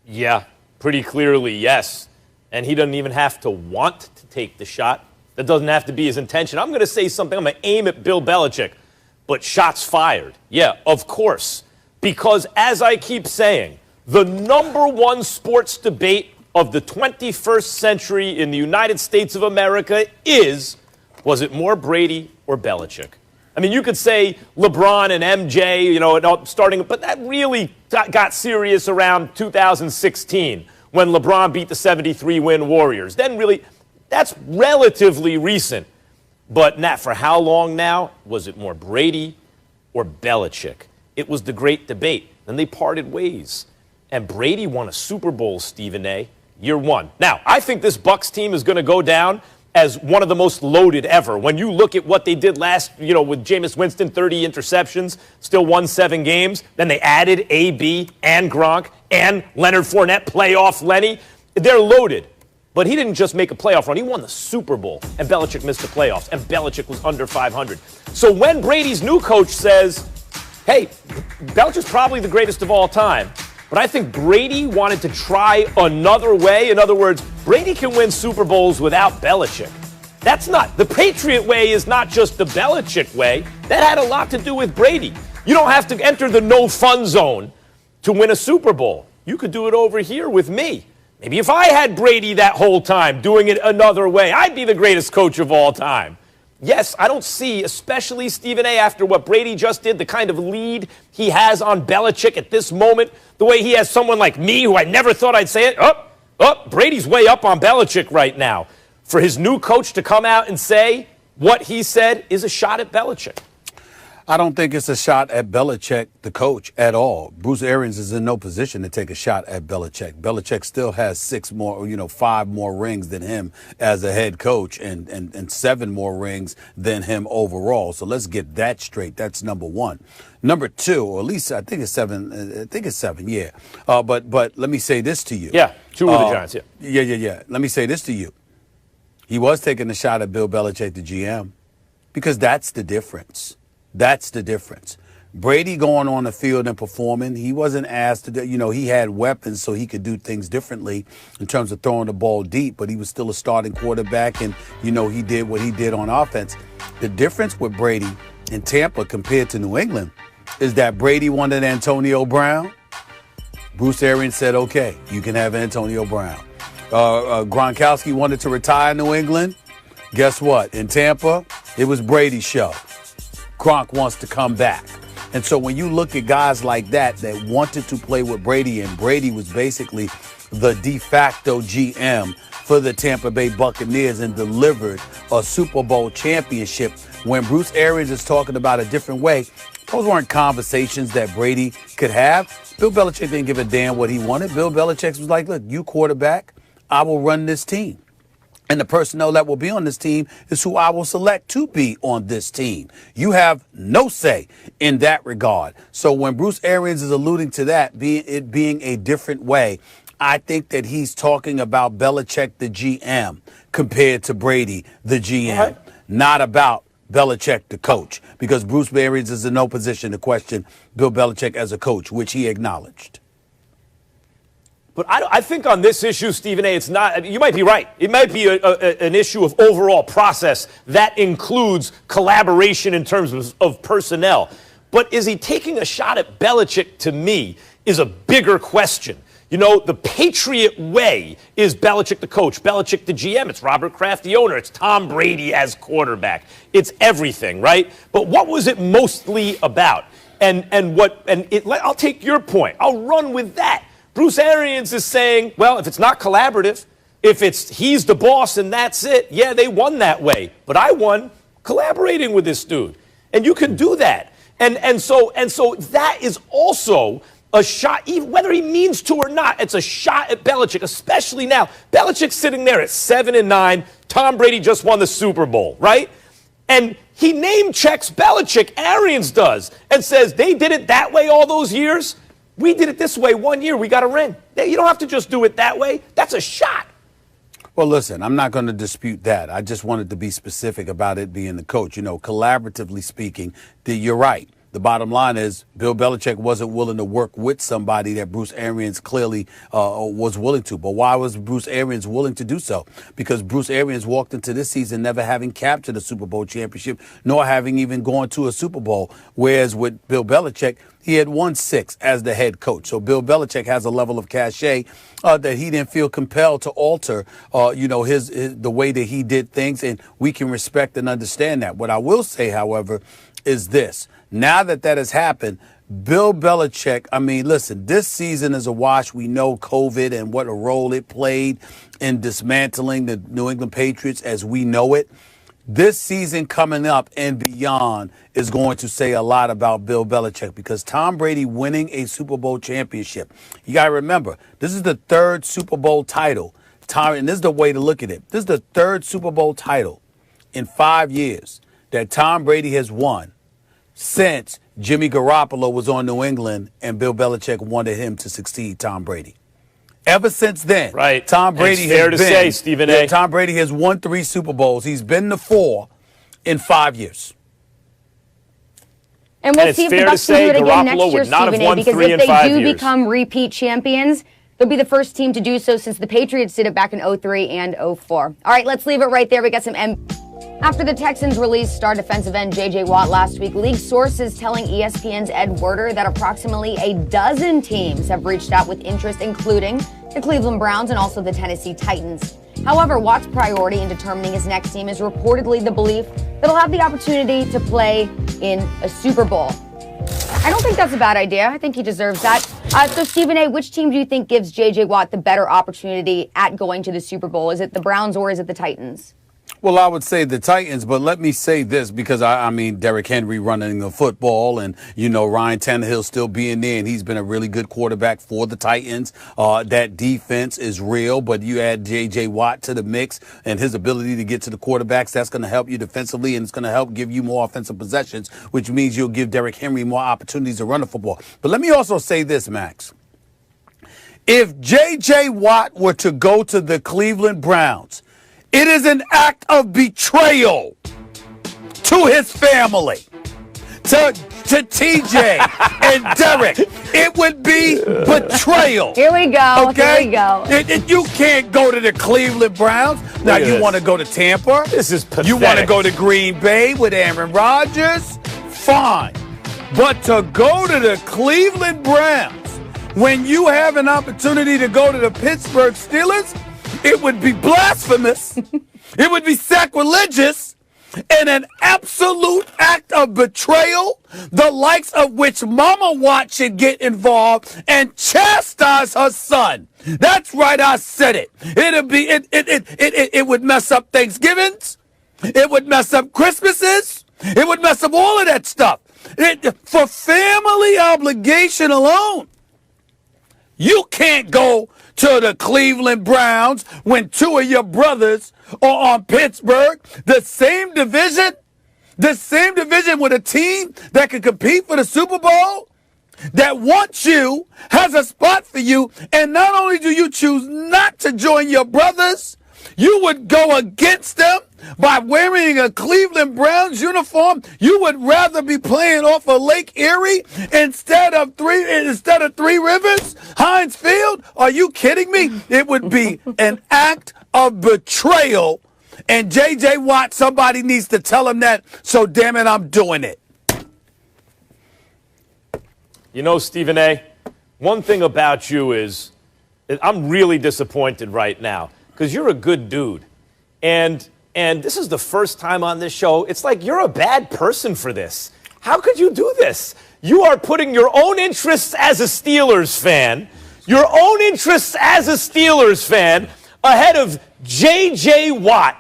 Yeah, pretty clearly, yes. And he doesn't even have to want to take the shot. That doesn't have to be his intention. I'm going to say something. I'm going to aim at Bill Belichick. But shots fired. Yeah, of course. Because as I keep saying, the number one sports debate of the 21st century in the United States of America is, was it more Brady or Belichick? I mean, you could say LeBron and MJ, starting, but that really got serious around 2016 when LeBron beat the 73-win Warriors. Then really, that's relatively recent. But for how long now? Was it more Brady or Belichick? It was the great debate. Then they parted ways. And Brady won a Super Bowl, Stephen A., year one. Now, I think this Bucs team is going to go down as one of the most loaded ever. When you look at what they did last, with Jameis Winston, 30 interceptions, still won 7 games. Then they added AB and Gronk and Leonard Fournette, playoff Lenny. They're loaded. But he didn't just make a playoff run. He won the Super Bowl, and Belichick missed the playoffs, and Belichick was under 500. So when Brady's new coach says, hey, Belichick's probably the greatest of all time, but I think Brady wanted to try another way. In other words, Brady can win Super Bowls without Belichick. That's not, the Patriot way is not just the Belichick way. That had a lot to do with Brady. You don't have to enter the no-fun zone to win a Super Bowl. You could do it over here with me. Maybe if I had Brady that whole time doing it another way, I'd be the greatest coach of all time. Yes, I don't see, especially Stephen A., after what Brady just did, the kind of lead he has on Belichick at this moment, the way he has someone like me who I never thought I'd say it. Brady's way up on Belichick right now. For his new coach to come out and say what he said is a shot at Belichick. I don't think it's a shot at Belichick, the coach, at all. Bruce Arians is in no position to take a shot at Belichick. Belichick still has 5 more rings than him as a head coach and 7 more rings than him overall. So let's get that straight. That's number one. Number two, or at least I think it's 7. Yeah. But let me say this to you. Yeah, 2 with the Giants. Yeah. Yeah. Let me say this to you. He was taking a shot at Bill Belichick, the GM, because that's the difference. That's the difference. Brady going on the field and performing, he wasn't asked to do, he had weapons so he could do things differently in terms of throwing the ball deep, but he was still a starting quarterback and, he did what he did on offense. The difference with Brady in Tampa compared to New England is that Brady wanted Antonio Brown. Bruce Arians said, okay, you can have Antonio Brown. Gronkowski wanted to retire in New England. Guess what? In Tampa, it was Brady's show. Gronk wants to come back. And so when you look at guys like that wanted to play with Brady, and Brady was basically the de facto GM for the Tampa Bay Buccaneers and delivered a Super Bowl championship, when Bruce Arians is talking about a different way, those weren't conversations that Brady could have. Bill Belichick didn't give a damn what he wanted. Bill Belichick was like, look, you quarterback, I will run this team. And the personnel that will be on this team is who I will select to be on this team. You have no say in that regard. So when Bruce Arians is alluding to that, it being a different way, I think that he's talking about Belichick, the GM, compared to Brady, the GM, not about Belichick, the coach, because Bruce Arians is in no position to question Bill Belichick as a coach, which he acknowledged. But I think on this issue, Stephen A., it's not, you might be right. It might be an issue of overall process that includes collaboration in terms of personnel. But is he taking a shot at Belichick, to me, is a bigger question. The Patriot way is Belichick the coach, Belichick the GM. It's Robert Kraft the owner. It's Tom Brady as quarterback. It's everything, right? But what was it mostly about? I'll take your point. I'll run with that. Bruce Arians is saying, well, if it's not collaborative, if he's the boss and that's it, yeah, they won that way. But I won collaborating with this dude. And you can do that. And so that is also a shot, even whether he means to or not. It's a shot at Belichick, especially now. Belichick's sitting there at 7-9. Tom Brady just won the Super Bowl, right? And he name checks Belichick, Arians does, and says they did it that way all those years. We did it this way 1 year. We got a ring. You don't have to just do it that way. That's a shot. Well, listen, I'm not going to dispute that. I just wanted to be specific about it being the coach. You know, collaboratively speaking, you're right. The bottom line is Bill Belichick wasn't willing to work with somebody that Bruce Arians clearly was willing to. But why was Bruce Arians willing to do so? Because Bruce Arians walked into this season never having captured a Super Bowl championship, nor having even gone to a Super Bowl. Whereas with Bill Belichick, he had won 6 as the head coach. So Bill Belichick has a level of cachet that he didn't feel compelled to alter, his the way that he did things. And we can respect and understand that. What I will say, however, is this. Now that has happened, Bill Belichick, I mean, listen, this season is a wash. We know COVID and what a role it played in dismantling the New England Patriots as we know it. This season coming up and beyond is going to say a lot about Bill Belichick because Tom Brady winning a Super Bowl championship. You got to remember, this is the 3rd Super Bowl title. And this is the way to look at it. This is the 3rd Super Bowl title in 5 years that Tom Brady has won since Jimmy Garoppolo was on New England and Bill Belichick wanted him to succeed Tom Brady. Ever since then, right. Tom Brady fair to say, Stephen A. Tom Brady has won 3 Super Bowls. He's been to 4 in 5 years. And we'll see if the Bucs can do it again next year, Stephen A. Because if they do become repeat champions, they'll be the first team to do so since the Patriots did it back in 2003 and 2004. All right, let's leave it right there. We got some After the Texans released star defensive end J.J. Watt last week, league sources telling ESPN's Ed Werder that approximately a dozen teams have reached out with interest, including the Cleveland Browns and also the Tennessee Titans. However, Watt's priority in determining his next team is reportedly the belief that he'll have the opportunity to play in a Super Bowl. I don't think that's a bad idea. I think he deserves that. So, Stephen A., which team do you think gives J.J. Watt the better opportunity at going to the Super Bowl? Is it the Browns or is it the Titans? Well, I would say the Titans, but let me say this because, I mean, Derrick Henry running the football and, Ryan Tannehill still being there, and he's been a really good quarterback for the Titans. That defense is real, but you add J.J. Watt to the mix and his ability to get to the quarterbacks, that's going to help you defensively, and it's going to help give you more offensive possessions, which means you'll give Derrick Henry more opportunities to run the football. But let me also say this, Max. If J.J. Watt were to go to the Cleveland Browns, it is an act of betrayal to his family, to TJ and Derek. It would be betrayal. Here we go. Okay? Here we go. You can't go to the Cleveland Browns. Now, you want to go to Tampa? This is pathetic. You want to go to Green Bay with Aaron Rodgers? Fine. But to go to the Cleveland Browns when you have an opportunity to go to the Pittsburgh Steelers, it would be blasphemous, it would be sacrilegious, and an absolute act of betrayal, the likes of which Mama Watt should get involved and chastise her son. That's right, I said it. It would mess up Thanksgivings. It would mess up Christmases. It would mess up all of that stuff. For family obligation alone, you can't go to the Cleveland Browns when 2 of your brothers are on Pittsburgh, the same division with a team that can compete for the Super Bowl, that wants you, has a spot for you, and not only do you choose not to join your brothers, you would go against them by wearing a Cleveland Browns uniform. You would rather be playing off of Lake Erie instead of Three Rivers, Heinz Field. Are you kidding me? It would be an act of betrayal. And J.J. Watt, somebody needs to tell him that. So damn it, I'm doing it. Stephen A., one thing about you is I'm really disappointed right now because you're a good dude. And this is the first time on this show. It's like you're a bad person for this. How could you do this? You are putting your own interests as a Steelers fan, ahead of J.J. Watt,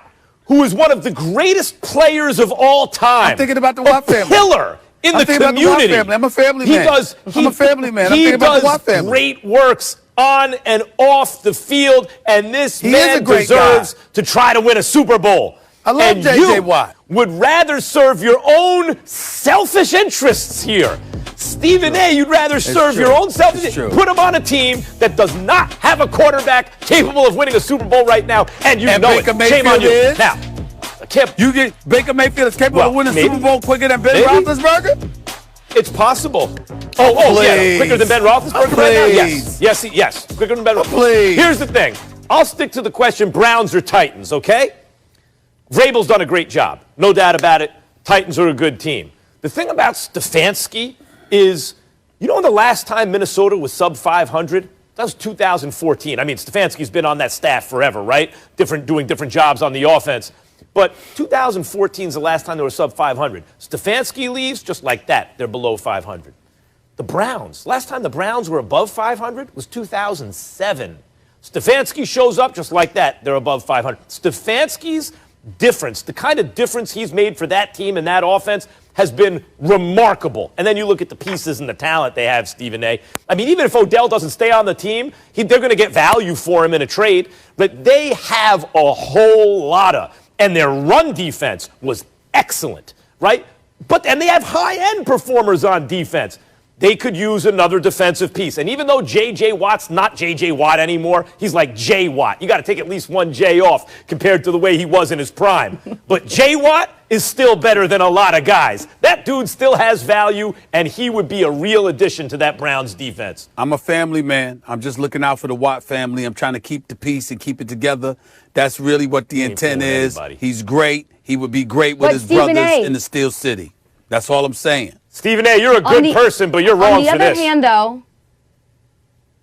who is one of the greatest players of all time. I'm thinking about the Watt family. Pillar in the community. I'm a family man. I'm a family man. I'm thinking about the Watt family. Great works on and off the field, and this man deserves to try to win a Super Bowl. I love J.J. Watt. Would rather serve your own selfish interests here. Stephen A., you'd rather serve your own selfish interests. Put him on a team that does not have a quarterback capable of winning a Super Bowl right now, and you know Baker it. Shame on you. Is? Now, you get Baker Mayfield is capable of winning a Super Bowl quicker than Ben Roethlisberger? It's possible. Yeah, quicker than Ben Roethlisberger right now? Yes, quicker than Ben Roethlisberger. Here's the thing. I'll stick to the question, Browns or Titans, okay? Vrabel's done a great job. No doubt about it. Titans are a good team. The thing about Stefanski is, you know when the last time Minnesota was sub 500? That was 2014. I mean, Stefanski's been on that staff forever, right? Doing different jobs on the offense. But 2014 is the last time they were sub 500. Stefanski leaves just like that. They're below 500. The Browns, last time the Browns were above 500 was 2007. Stefanski shows up just like that. They're above 500. Stefanski's difference, the kind of difference he's made for that team and that offense has been remarkable. And then you look at the pieces and the talent they have, Stephen A. I mean, even if Odell doesn't stay on the team, they're going to get value for him in a trade. But they have a whole lot of, and their run defense was excellent, right? And they have high-end performers on defense. They could use another defensive piece. And even though J.J. Watt's not J.J. Watt anymore, he's like J. Watt. You got to take at least one J off compared to the way he was in his prime. But J. Watt is still better than a lot of guys. That dude still has value, and he would be a real addition to that Browns defense. I'm a family man. I'm just looking out for the Watt family. I'm trying to keep the peace and keep it together. That's really what the intent is. He's great. He would be great with his brothers in the Steel City. That's all I'm saying. Stephen A., you're a good person, but you're wrong for this.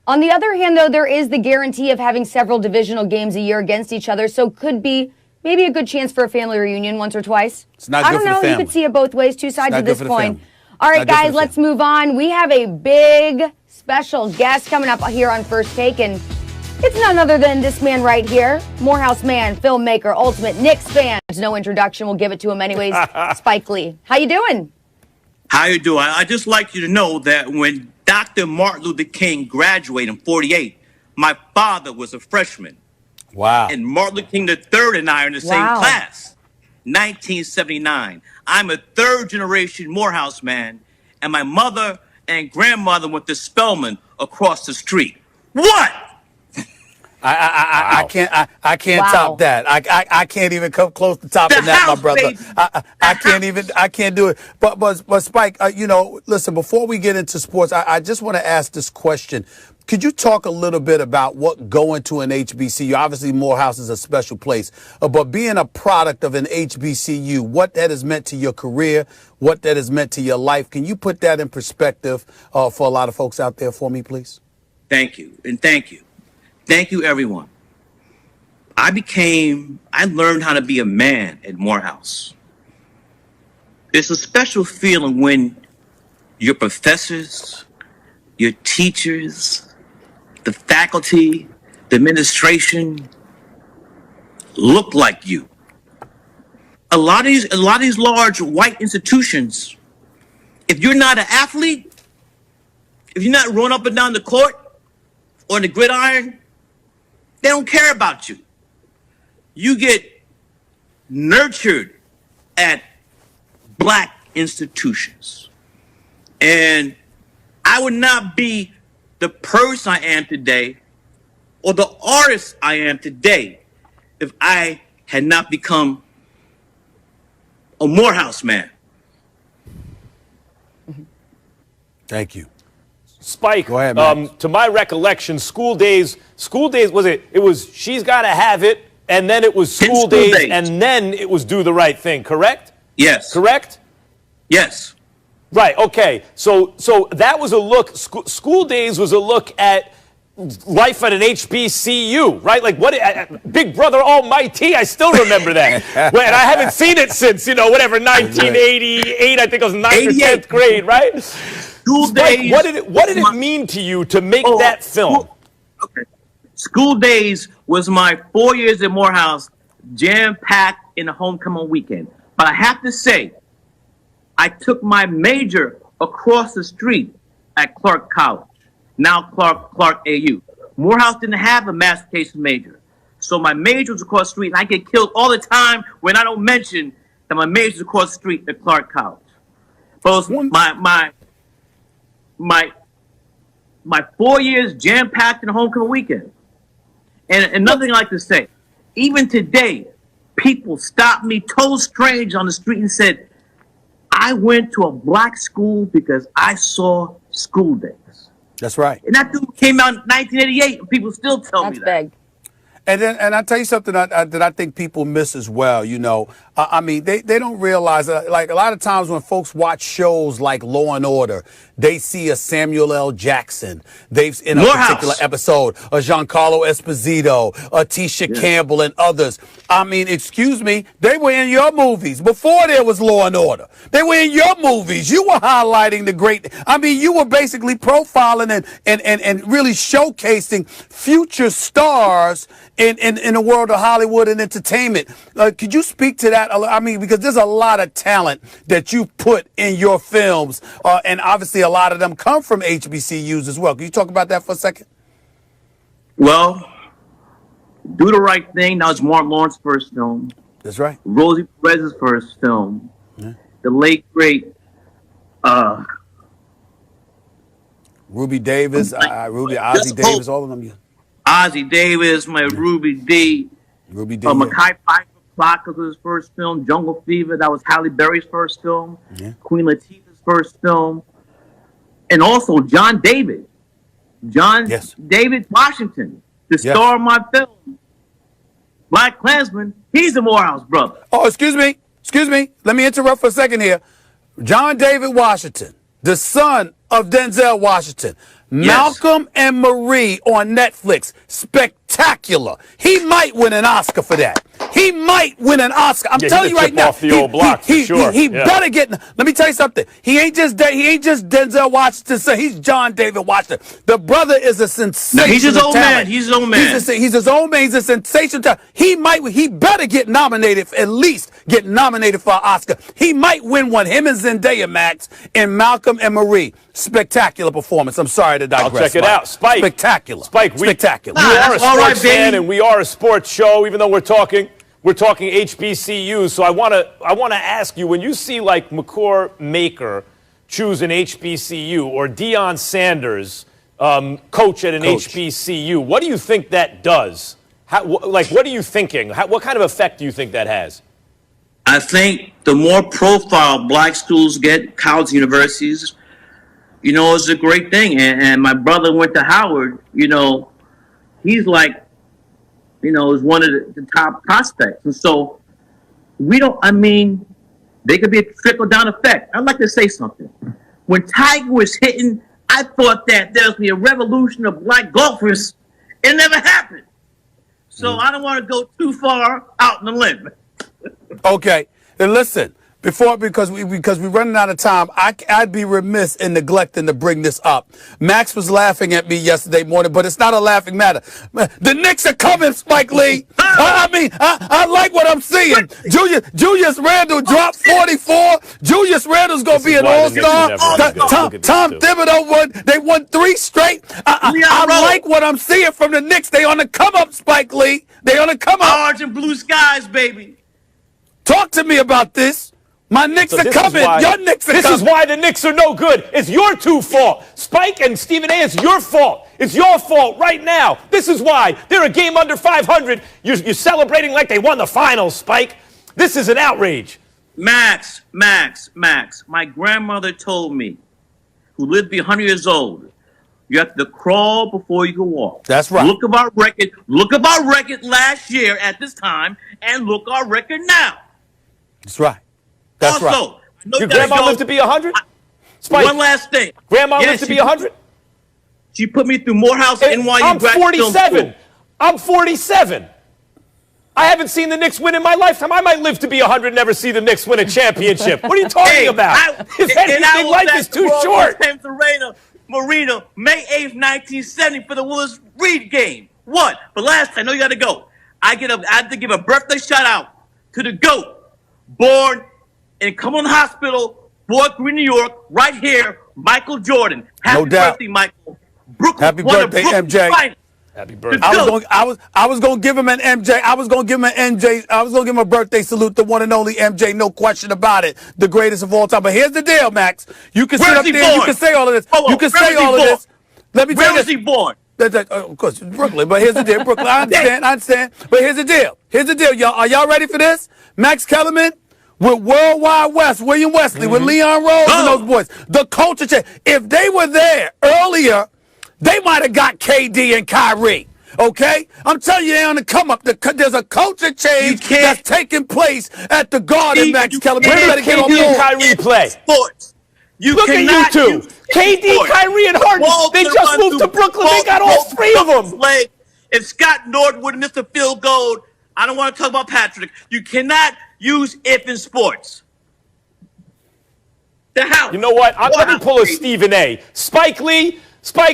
On the other hand, though, there is the guarantee of having several divisional games a year against each other, so could be maybe a good chance for a family reunion once or twice. It's not good for the family. I don't know. You could see it both ways, two sides of this coin. All right, guys, let's move on. We have a big special guest coming up here on First Take, and it's none other than this man right here, Morehouse man, filmmaker, ultimate Knicks fan. There's no introduction. We'll give it to him anyways. Spike Lee. How you doing? How you doing? I'd just like you to know that when Dr. Martin Luther King graduated in 48, my father was a freshman. Wow. And Martin Luther King III and I are in the same class, 1979. I'm a third-generation Morehouse man, and my mother and grandmother went to Spelman across the street. What? I can't top that. I can't even come close to topping that, my brother. I can't do it. But Spike, listen, before we get into sports, I just want to ask this question. Could you talk a little bit about what going to an HBCU? Obviously, Morehouse is a special place, but being a product of an HBCU, what that has meant to your career, what that has meant to your life. Can you put that in perspective for a lot of folks out there for me, please? Thank you. And thank you. Thank you, everyone. I learned how to be a man at Morehouse. It's a special feeling when your professors, your teachers, the faculty, the administration look like you. A lot of these large white institutions, if you're not an athlete, if you're not running up and down the court or the gridiron, they don't care about you. You get nurtured at black institutions. And I would not be the person I am today or the artist I am today if I had not become a Morehouse man. Thank you. Spike, go ahead, man. To my recollection, school days it was She's Gotta Have It, and then it was school days, and then it was Do the Right Thing, correct? Yes. Correct? Yes. Right, okay. So that was a look, school days was a look at life at an HBCU, right? Like Big Brother Almighty, I still remember that. And I haven't seen it since, 1988, I think I was 9th or 10th grade, right? Spike, what did it mean to you to make that film? Okay. School Days was my 4 years at Morehouse jam-packed in a homecoming weekend. But I have to say, I took my major across the street at Clark College, now Clark AU. Morehouse didn't have a massification major. So my major was across the street, and I get killed all the time when I don't mention that my major is across the street at Clark College. Both my 4 years jam-packed in a homecoming weekend. And another thing I like to say, even today, people stopped me total strange on the street and said, I went to a black school because I saw School Days. That's right. And that dude came out in 1988, and people still tell me that. That's big. And I tell you something that I think people miss as well. You know, I mean, they don't realize that, like, a lot of times when folks watch shows like Law and Order, they see a Samuel L. Jackson. They've in a particular episode, a Giancarlo Esposito, a Tisha Campbell, and others. I mean, excuse me, they were in your movies before there was Law and Order. They were in your movies. You were highlighting the great. I mean, you were basically profiling and really showcasing future stars in the world of Hollywood and entertainment. Could you speak to that? I mean, because there's a lot of talent that you put in your films, and obviously a lot of them come from HBCUs as well. Can you talk about that for a second? Well, Do the Right Thing, that was Mark Lawrence's first film. That's right. Rosie Perez's first film. Yeah. The late, great Ruby Davis, Ozzie Davis, all of them. Ozzie Davis, Ruby D. Ruby D. Mekhi Phifer, Clock was his first film. Jungle Fever, that was Halle Berry's first film. Yeah. Queen Latifah's first film. And also John David. David Washington, the star of my film, Black Klansman. He's a Morehouse brother. Oh, excuse me. Let me interrupt for a second here. John David Washington, the son of Denzel Washington. Malcolm and Marie on Netflix. Spectacular. He might win an Oscar for that. He might win an Oscar. I'm telling you right now. Off the old block, for sure. He better get. Let me tell you something. He ain't just Denzel Washington. So he's John David Washington. The brother is a sensational he's his old talent. man. He's his old man. He's his old man. He's a sensational talent. He better get nominated. At least get nominated for an Oscar. He might win one. Him and Zendaya, Max, and Malcolm and Marie. Spectacular performance. I'm sorry to digress. I'll check it out. Spike. Spectacular. Spectacular. We are a sports fan and we are a sports show, even though we're talking HBCUs. So I want to ask you, when you see like McCord Maker choose an HBCU or Deion Sanders coach at an HBCU, what do you think that does? What are you thinking? What kind of effect do you think that has? I think the more profile black schools get, college universities, it's a great thing. And my brother went to Howard, he's like, is one of the top prospects. And so they could be a trickle-down effect. I'd like to say something. When Tiger was hitting, I thought that there would be a revolution of black golfers. It never happened. So I don't want to go too far out on the limb. Okay. Then listen. Because we're running out of time, I'd be remiss in neglecting to bring this up. Max was laughing at me yesterday morning, but it's not a laughing matter. The Knicks are coming, Spike Lee. I like what I'm seeing. Julius Randle dropped 44. Julius Randle's gonna be an all-star. Tom Thibodeau won 3 straight. I like what I'm seeing from the Knicks. They on the come up, Spike Lee. They on the come up. Orange and blue skies, baby. Talk to me about this. My Knicks are coming. Your Knicks are coming. This is why the Knicks are no good. It's your fault. Spike and Stephen A., it's your fault. It's your fault right now. This is why. They're a game under 500. You're celebrating like they won the finals, Spike. This is an outrage. Max. My grandmother told me, who lived to be 100 years old, you have to crawl before you can walk. That's right. Look at our record last year at this time, and look our record now. That's right. That's also, right. Your grandma lived to be 100? Spike, one last thing. Grandma lived to be 100? She put me through Morehouse, NYU. I'm 47. I'm 47. I haven't seen the Knicks win in my lifetime. I might live to be 100 and never see the Knicks win a championship. What are you talking about? If anything, life is too short. Marina, May 8th, 1970 for the Willis Reed game. What? But last time, I know you got to go. I have to give a birthday shout out to the GOAT, born in Cumberland Hospital, Fort Greene, New York, right here, Michael Jordan. Happy birthday, Michael. Brooklyn, Happy birthday, MJ. Happy birthday. I was gonna give him an MJ. I was gonna give him an MJ. I was gonna give him a birthday salute, the one and only MJ. No question about it, the greatest of all time. But here's the deal, Max. You can sit up there. You can say all of this. You can say all of this. Let me tell you. Where was he born? Of course, Brooklyn. But here's the deal, Brooklyn. I understand. But here's the deal. Y'all. Are y'all ready for this? Max Kellerman with Worldwide West, William Wesley, with Leon Rose and those boys. The culture change. If they were there earlier, they might have got KD and Kyrie. Okay? I'm telling you, they're on the come up. There's a culture change that's taking place at the Garden, Max Kellerman. Where did KD and Kyrie play? Sports. Look at you two. KD, Kyrie, and Harden. They just moved to Brooklyn. They got all three of them. If Scott Norton would have missed a field goal, I don't want to talk about Patrick. You cannot use if in sports. The house. You know what? Let me pull a Stephen A. Spike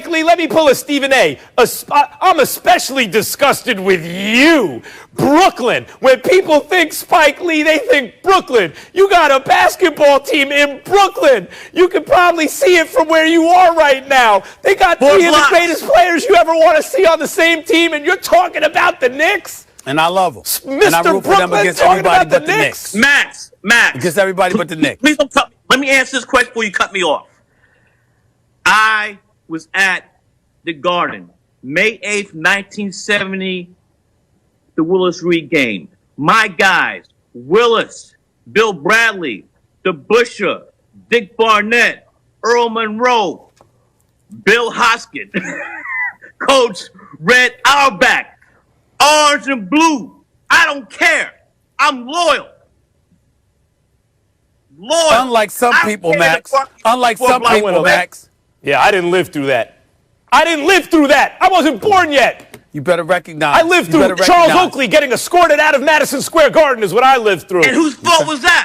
Lee, let me pull a Stephen A. I'm especially disgusted with you, Brooklyn. When people think Spike Lee, they think Brooklyn. You got a basketball team in Brooklyn. You can probably see it from where you are right now. They got three of the greatest players you ever want to see on the same team, and you're talking about the Knicks? And I love them. Mr. And I root for them against everybody but the Knicks. Max. Against everybody but the Knicks. Please don't cut me. Let me answer this question before you cut me off. I was at the Garden, May 8th, 1970, the Willis Reed game. My guys, Willis, Bill Bradley, DeBusschere, Dick Barnett, Earl Monroe, Bill Hoskin, Coach Red Auerbach, orange and blue. I don't care. I'm loyal. Unlike some people, Max. Yeah, I didn't live through that. I wasn't born yet. You better recognize. I lived through Charles Oakley getting escorted out of Madison Square Garden is what I lived through. And whose fault was that?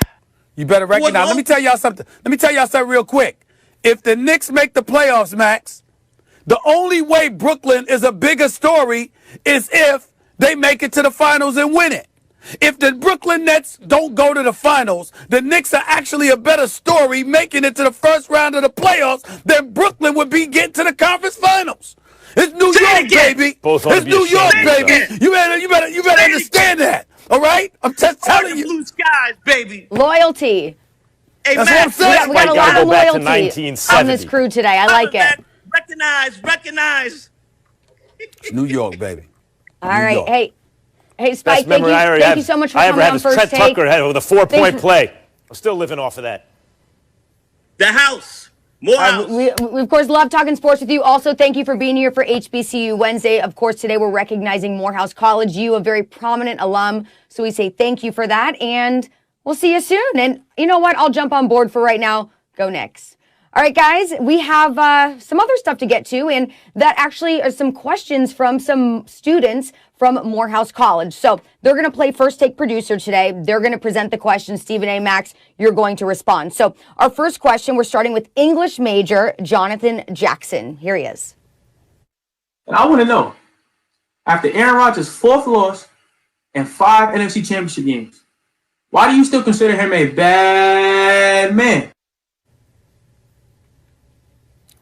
You better recognize. Let me tell y'all something real quick. If the Knicks make the playoffs, Max, the only way Brooklyn is a bigger story is if they make it to the finals and win it. If the Brooklyn Nets don't go to the finals, the Knicks are actually a better story making it to the first round of the playoffs than Brooklyn would be getting to the conference finals. It's New York, baby. It's New York, baby. You better understand that. All right? I'm just telling you. Blue skies, baby. Loyalty. Hey, that's what I'm saying. We got a lot of loyalty on this crew today. I like it. Recognize. It's New York, baby. All right. Hey, Spike, thank you so much for coming on First Chet Take. Tucker had with a 4-point play. I'm still living off of that. The house. More house. We, of course, love talking sports with you. Also, thank you for being here for HBCU Wednesday. Of course, today we're recognizing Morehouse College. You, a very prominent alum. So we say thank you for that. And we'll see you soon. And you know what? I'll jump on board for right now. Go Knicks. All right, guys, we have some other stuff to get to, and that actually are some questions from some students from Morehouse College. So they're going to play First Take Producer today. They're going to present the questions. Stephen A. Max, you're going to respond. So our first question, we're starting with English major Jonathan Jackson. Here he is. And I want to know, after Aaron Rodgers' 4th loss and 5 NFC Championship games, why do you still consider him a bad man?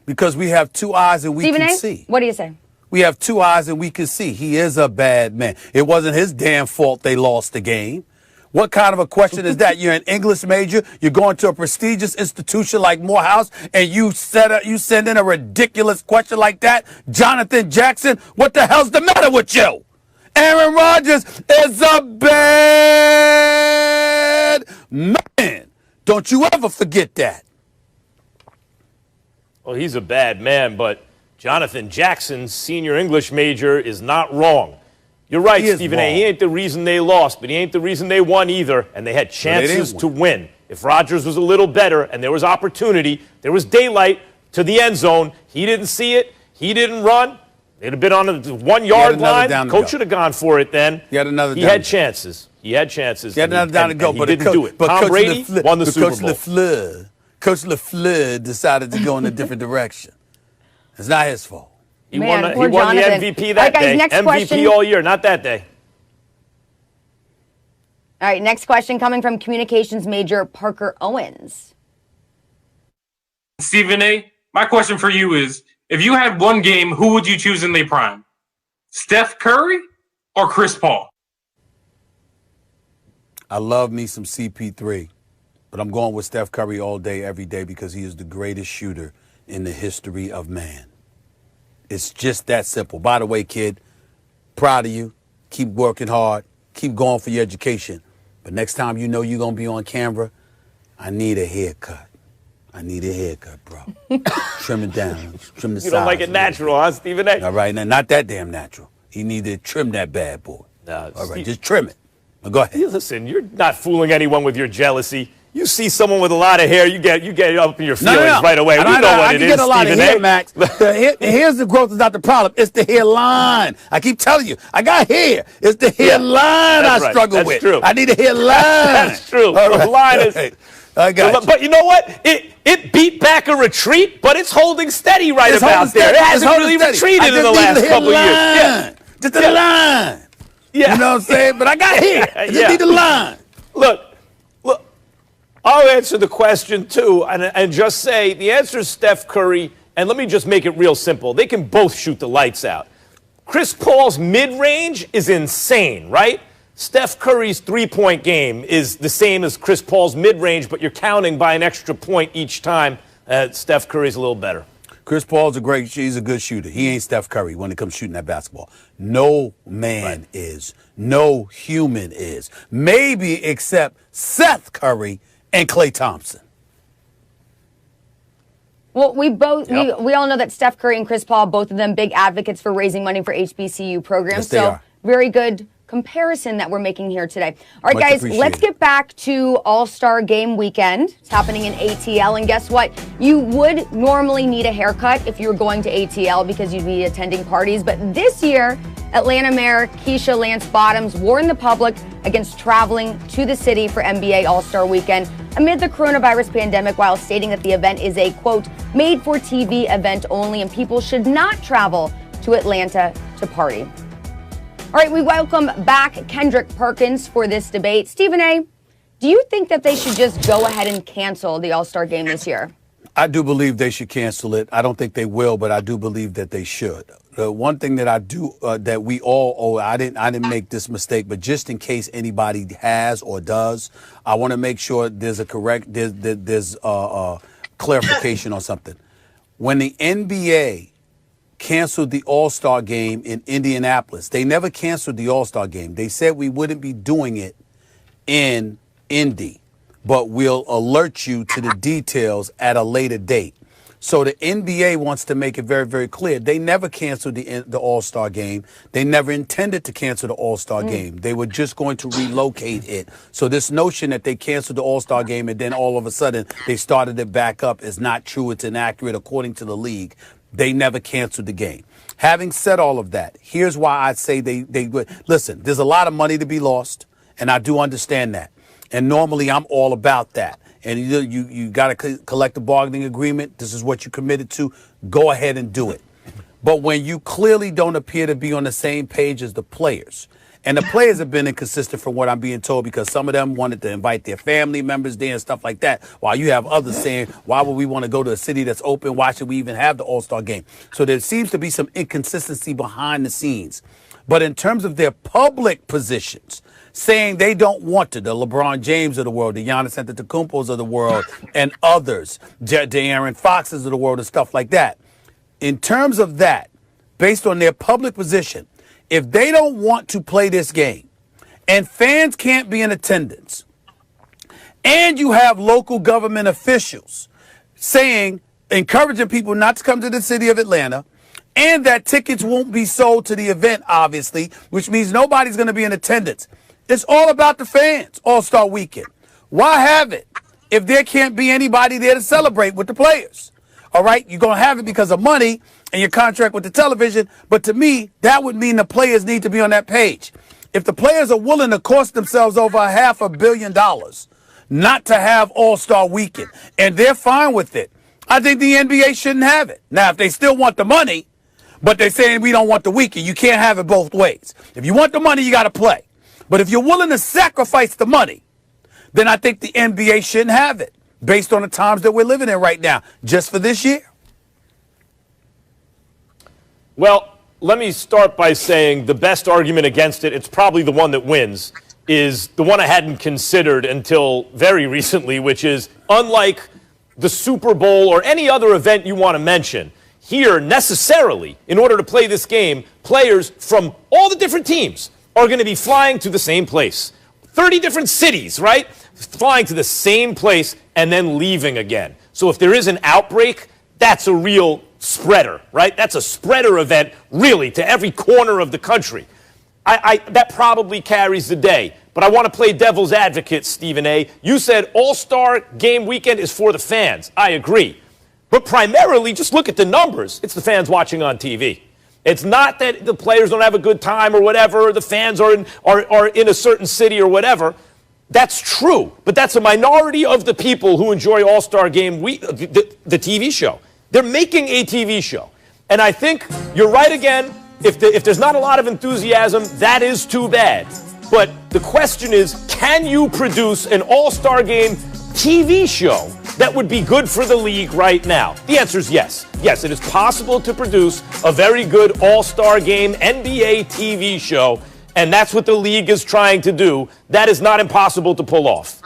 Because we have two eyes and we can see. What do you say? We have two eyes and we can see. He is a bad man. It wasn't his damn fault they lost the game. What kind of a question is that? You're an English major. You're going to a prestigious institution like Morehouse, and you send in a ridiculous question like that? Jonathan Jackson, what the hell's the matter with you? Aaron Rodgers is a bad man. Don't you ever forget that. Well, he's a bad man, but Jonathan Jackson, senior English major, is not wrong. You're right, Stephen A. He ain't the reason they lost, but he ain't the reason they won either, and they had chances to win. If Rodgers was a little better and there was opportunity, there was daylight to the end zone, he didn't see it, he didn't run, they'd have been on the 1-yard line. Coach should have gone for it then. He had another He had chances. He had another down to go, but he didn't do it. Tom Brady won the Super Bowl. Coach LaFleur decided to go in a different direction. It's not his fault. He won the MVP that day. MVP all year, not that day. All right, next question coming from communications major Parker Owens. Stephen A., my question for you is, if you had one game, who would you choose in their prime? Steph Curry or Chris Paul? I love me some CP3, but I'm going with Steph Curry all day, every day, because he is the greatest shooter in the history of man. It's just that simple. By the way, kid, proud of you. Keep working hard. Keep going for your education. But next time you know you're going to be on camera, I need a haircut. I need a haircut, bro. Trim it down. Trim the sides. You don't like it natural, huh, Stephen A? All right, now, not that damn natural. You need to trim that bad boy. No, all right, just trim it. Now, go ahead. Listen, you're not fooling anyone with your jealousy. You see someone with a lot of hair, you get up in your feelings right away. We know what it is, get a lot Stephen of hair, A. Max. Here's the growth is not the problem. It's the hairline. I keep telling you, I got hair. It's the hairline I struggle with. True. I need a hairline. That's true. The line is. I got but you know what? It beat back a retreat, but it's holding steady it's about there. It hasn't really retreated in the last couple of years. Yeah. Just the line. Yeah. You know what I'm saying? But I got hair. I just need the line. Look, I'll answer the question too, and just say the answer is Steph Curry. And let me just make it real simple. They can both shoot the lights out. Chris Paul's mid-range is insane, right? Steph Curry's three-point game is the same as Chris Paul's mid-range, but you're counting by an extra point each time. Steph Curry's a little better. Chris Paul's he's a good shooter. He ain't Steph Curry when it comes shooting that basketball. No man is. No human is. Maybe except Seth Curry and Klay Thompson. Well, we all know that Steph Curry and Chris Paul, both of them big advocates for raising money for HBCU programs. Yes, they are. Very good comparison that we're making here today. All right, Much guys, let's get back to All-Star Game Weekend. It's happening in ATL, and guess what? You would normally need a haircut if you were going to ATL because you'd be attending parties, but this year, Atlanta Mayor Keisha Lance Bottoms warned the public against traveling to the city for NBA All-Star Weekend amid the coronavirus pandemic, while stating that the event is a, quote, made-for-TV event only, and people should not travel to Atlanta to party. All right, we welcome back Kendrick Perkins for this debate. Stephen A., do you think that they should just go ahead and cancel the All-Star Game this year? I do believe they should cancel it. I don't think they will, but I do believe that they should. One thing that I do, that we all owe, I didn't make this mistake, but just in case anybody has or does, I want to make sure there's clarification on something. When the NBA canceled the All-Star Game in Indianapolis, they never canceled the All-Star Game. They said we wouldn't be doing it in Indy, but we'll alert you to the details at a later date. So the NBA wants to make it very, very clear. They never canceled the All-Star Game. They never intended to cancel the All-Star Game. They were just going to relocate it. So this notion that they canceled the All-Star Game and then all of a sudden they started it back up is not true. It's inaccurate according to the league. They never canceled the game. Having said all of that, here's why I say they would. Listen, there's a lot of money to be lost, and I do understand that. And normally I'm all about that. And you got to collect a bargaining agreement. This is what you committed to. Go ahead and do it. But when you clearly don't appear to be on the same page as the players, and the players have been inconsistent from what I'm being told, because some of them wanted to invite their family members there and stuff like that, while you have others saying, why would we want to go to a city that's open? Why should we even have the All-Star Game? So there seems to be some inconsistency behind the scenes. But in terms of their public positions, saying they don't want to, the LeBron James of the world, the Giannis Antetokounmpos of the world, and others, De'Aaron Foxes of the world and stuff like that. In terms of that, based on their public position, if they don't want to play this game and fans can't be in attendance, and you have local government officials saying, encouraging people not to come to the city of Atlanta, and that tickets won't be sold to the event, obviously, which means nobody's going to be in attendance. It's all about the fans, All-Star Weekend. Why have it if there can't be anybody there to celebrate with the players? All right, you're going to have it because of money and your contract with the television, but to me, that would mean the players need to be on that page. If the players are willing to cost themselves over $500 million not to have All-Star Weekend, and they're fine with it, I think the NBA shouldn't have it. Now, if they still want the money, but they're saying we don't want the weekend, you can't have it both ways. If you want the money, you got to play. But if you're willing to sacrifice the money, then I think the NBA shouldn't have it based on the times that we're living in right now, just for this year. Well, let me start by saying the best argument against it, it's probably the one that wins, is the one I hadn't considered until very recently, which is unlike the Super Bowl or any other event you want to mention, here necessarily, in order to play this game, players from all the different teams are going to be flying to the same place. 30 different cities, right? Flying to the same place and then leaving again. So if there is an outbreak, that's a real spreader, right? That's a spreader event, really, to every corner of the country. That probably carries the day. But I want to play devil's advocate, Stephen A. You said All-Star Game weekend is for the fans. I agree. But primarily, just look at the numbers. It's the fans watching on TV. It's not that the players don't have a good time or whatever, or the fans are in a certain city or whatever. That's true. But that's a minority of the people who enjoy All-Star Game week, the TV show. They're making a TV show. And I think you're right again. If there's not a lot of enthusiasm, that is too bad. But the question is, can you produce an All-Star Game TV show that would be good for the league right now? The answer is yes. Yes, it is possible to produce a very good All-Star Game NBA TV show, and that's what the league is trying to do. That is not impossible to pull off.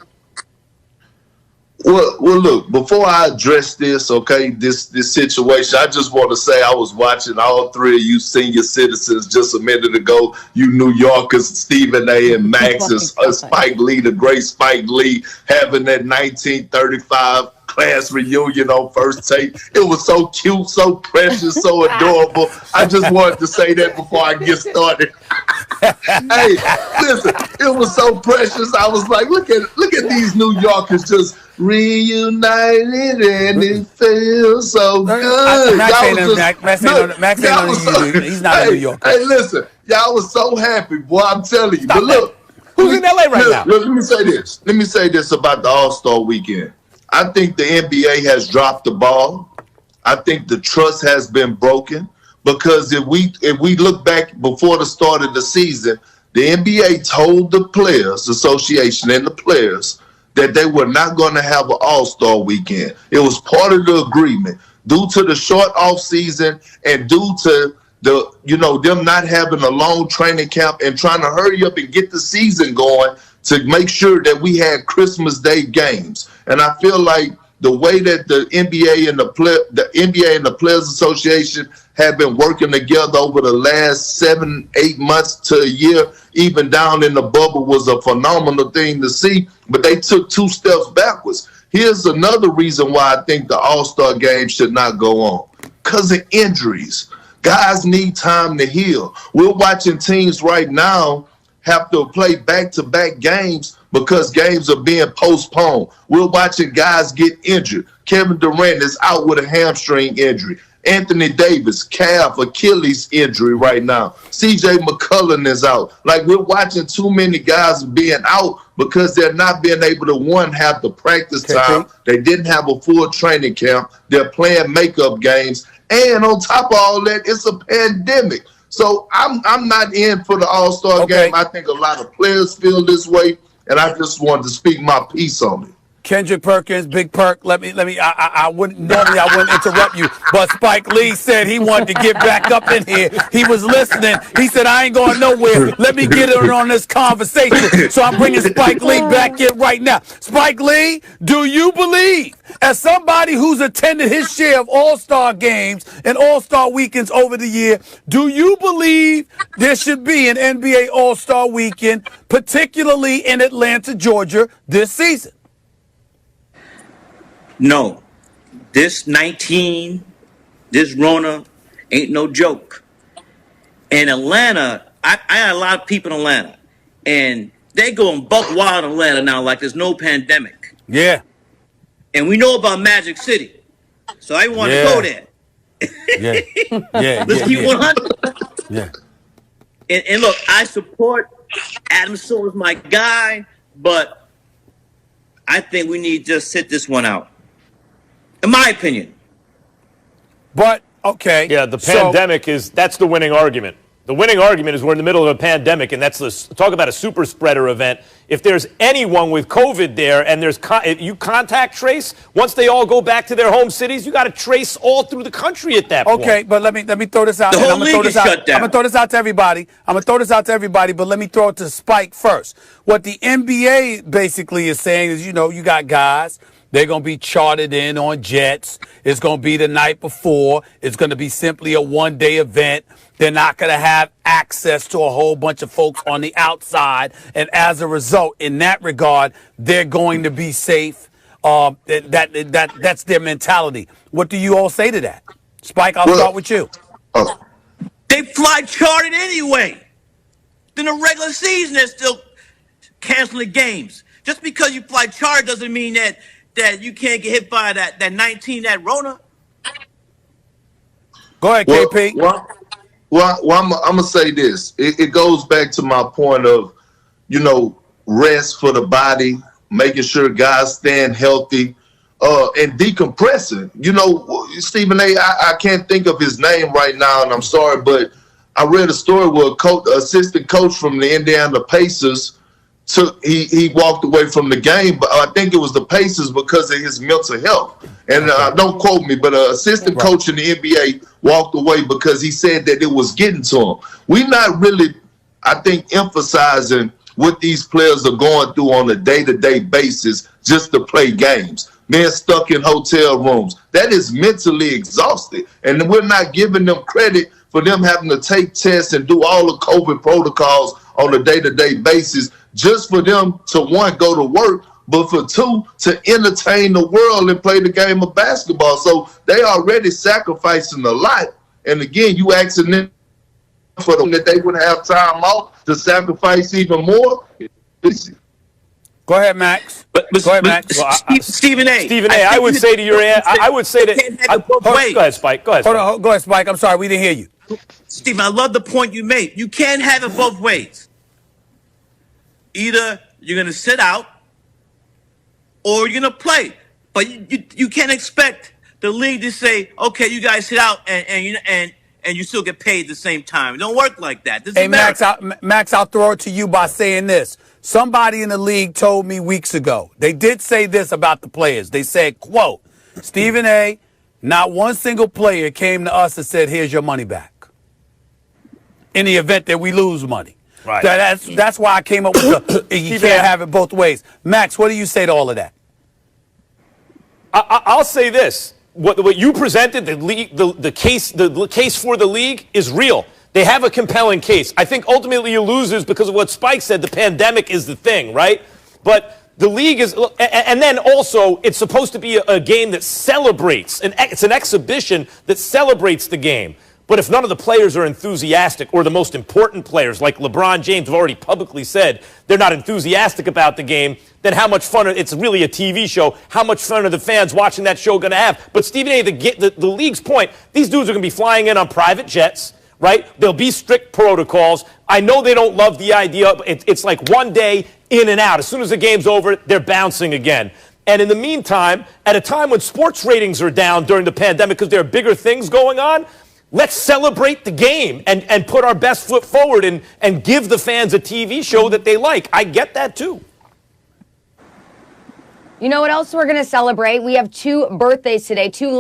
Well, look, before I address this, okay, this situation, I just want to say I was watching all three of you senior citizens just a minute ago, you New Yorkers, Stephen A. and Max, and Spike Lee, the great Spike Lee, having that 1935 class reunion on First Take. It was so cute, so precious, so adorable. I just wanted to say that before I get started. Hey, listen, it was so precious. I was like, look at these New Yorkers just reunited, and it feels so good. He's not in New York. Hey, listen, y'all was so happy, boy. I'm telling you. Stop but look, who's in LA right now? Let me say this. Let me say this about the All-Star Weekend. I think the NBA has dropped the ball. I think the trust has been broken because if we look back before the start of the season, the NBA told the Players Association and the players that they were not going to have an All-Star Weekend. It was part of the agreement due to the short off season and due to them not having a long training camp and trying to hurry up and get the season going to make sure that we had Christmas Day games. And I feel like the way that the NBA and the Players Association have been working together over the last 7-8 months to a year, even down in the bubble, was a phenomenal thing to see. But they took 2 steps backwards. Here's another reason why I think the All-Star Game should not go on. Because of injuries. Guys need time to heal. We're watching teams right now have to play back-to-back games because games are being postponed. We're watching guys get injured. Kevin Durant is out with a hamstring injury. Anthony Davis, calf, Achilles injury right now. C.J. McCollum is out. Like, we're watching too many guys being out because they're not being able to, one, have the practice time. They didn't have a full training camp. They're playing makeup games. And on top of all that, it's a pandemic. So I'm not in for the All-Star game. I think a lot of players feel this way, and I just wanted to speak my piece on it. Kendrick Perkins, Big Perk, I wouldn't interrupt you, but Spike Lee said he wanted to get back up in here. He was listening. He said, I ain't going nowhere. Let me get in on this conversation. So I'm bringing Spike Lee back in right now. Spike Lee, do you believe, as somebody who's attended his share of All-Star games and All-Star weekends over the year, do you believe there should be an NBA All-Star weekend, particularly in Atlanta, Georgia, this season? No, this Rona ain't no joke. In Atlanta, I had a lot of people in Atlanta, and they going buck wild in Atlanta now like there's no pandemic. Yeah. And we know about Magic City, so I want to go there. Let's keep 100. Yeah. And look, I support Adam Silver's my guy, but I think we need to just sit this one out. In my opinion. But, okay. Yeah, the pandemic that's the winning argument. The winning argument is we're in the middle of a pandemic, and talk about a super spreader event. If there's anyone with COVID there, and if you contact trace, once they all go back to their home cities, you got to trace all through the country at that point. Okay, but let me throw this out. The whole league is shut down. I'm gonna throw this out to everybody. But let me throw it to Spike first. What the NBA basically is saying is, you got guys. They're going to be chartered in on jets. It's going to be the night before. It's going to be simply a one-day event. They're not going to have access to a whole bunch of folks on the outside. And as a result, in that regard, they're going to be safe. That's their mentality. What do you all say to that? Spike, I'll start with you. They fly chartered anyway. In the regular season, they're still canceling games. Just because you fly chartered doesn't mean that you can't get hit by that 19, that Rona. Go ahead, KP. I'm going to say this. It goes back to my point of, rest for the body, making sure guys staying healthy, and decompressing. Stephen A., I can't think of his name right now, and I'm sorry, but I read a story where assistant coach from the Indiana Pacers he walked away from the game, but I think it was the Pacers because of his mental health. And don't quote me, but an assistant coach in the NBA walked away because he said that it was getting to him. We're not really, I think, emphasizing what these players are going through on a day-to-day basis just to play games. Being stuck in hotel rooms. That is mentally exhausting. And we're not giving them credit for them having to take tests and do all the COVID protocols on a day-to-day basis just for them to, one, go to work, but for two, to entertain the world and play the game of basketball. So they already sacrificing a lot. And again, you asking them for them that they wouldn't have time off to sacrifice even more. Go ahead, Max. Go ahead, Max. Stephen A. I would say to your aunt, I would say that. Go ahead, Spike. Go ahead, Spike. I'm sorry, we didn't hear you. Stephen, I love the point you made. You can't have it both ways. Either you're going to sit out or you're going to play. But you can't expect the league to say, okay, you guys sit out and you still get paid at the same time. It don't work like that. This is Max, I'll throw it to you by saying this. Somebody in the league told me weeks ago, they did say this about the players. They said, quote, Stephen A., not one single player came to us and said, here's your money back in the event that we lose money. Right. That's why I came up with you can't have it both ways. Max, what do you say to all of that? I'll say this: what you presented, the case for the league is real. They have a compelling case. I think ultimately you lose because of what Spike said. The pandemic is the thing, right? But the league is, and then also it's supposed to be a game that celebrates. It's an exhibition that celebrates the game. But if none of the players are enthusiastic, or the most important players like LeBron James have already publicly said they're not enthusiastic about the game, then how much fun, it's really a TV show, how much fun are the fans watching that show going to have? But Stephen A., the league's point, these dudes are going to be flying in on private jets, right? There'll be strict protocols. I know they don't love the idea. It's like one day in and out. As soon as the game's over, they're bouncing again. And in the meantime, at a time when sports ratings are down during the pandemic because there are bigger things going on, let's celebrate the game and put our best foot forward and give the fans a TV show that they like. I get that, too. You know what else we're going to celebrate? We have two birthdays today, two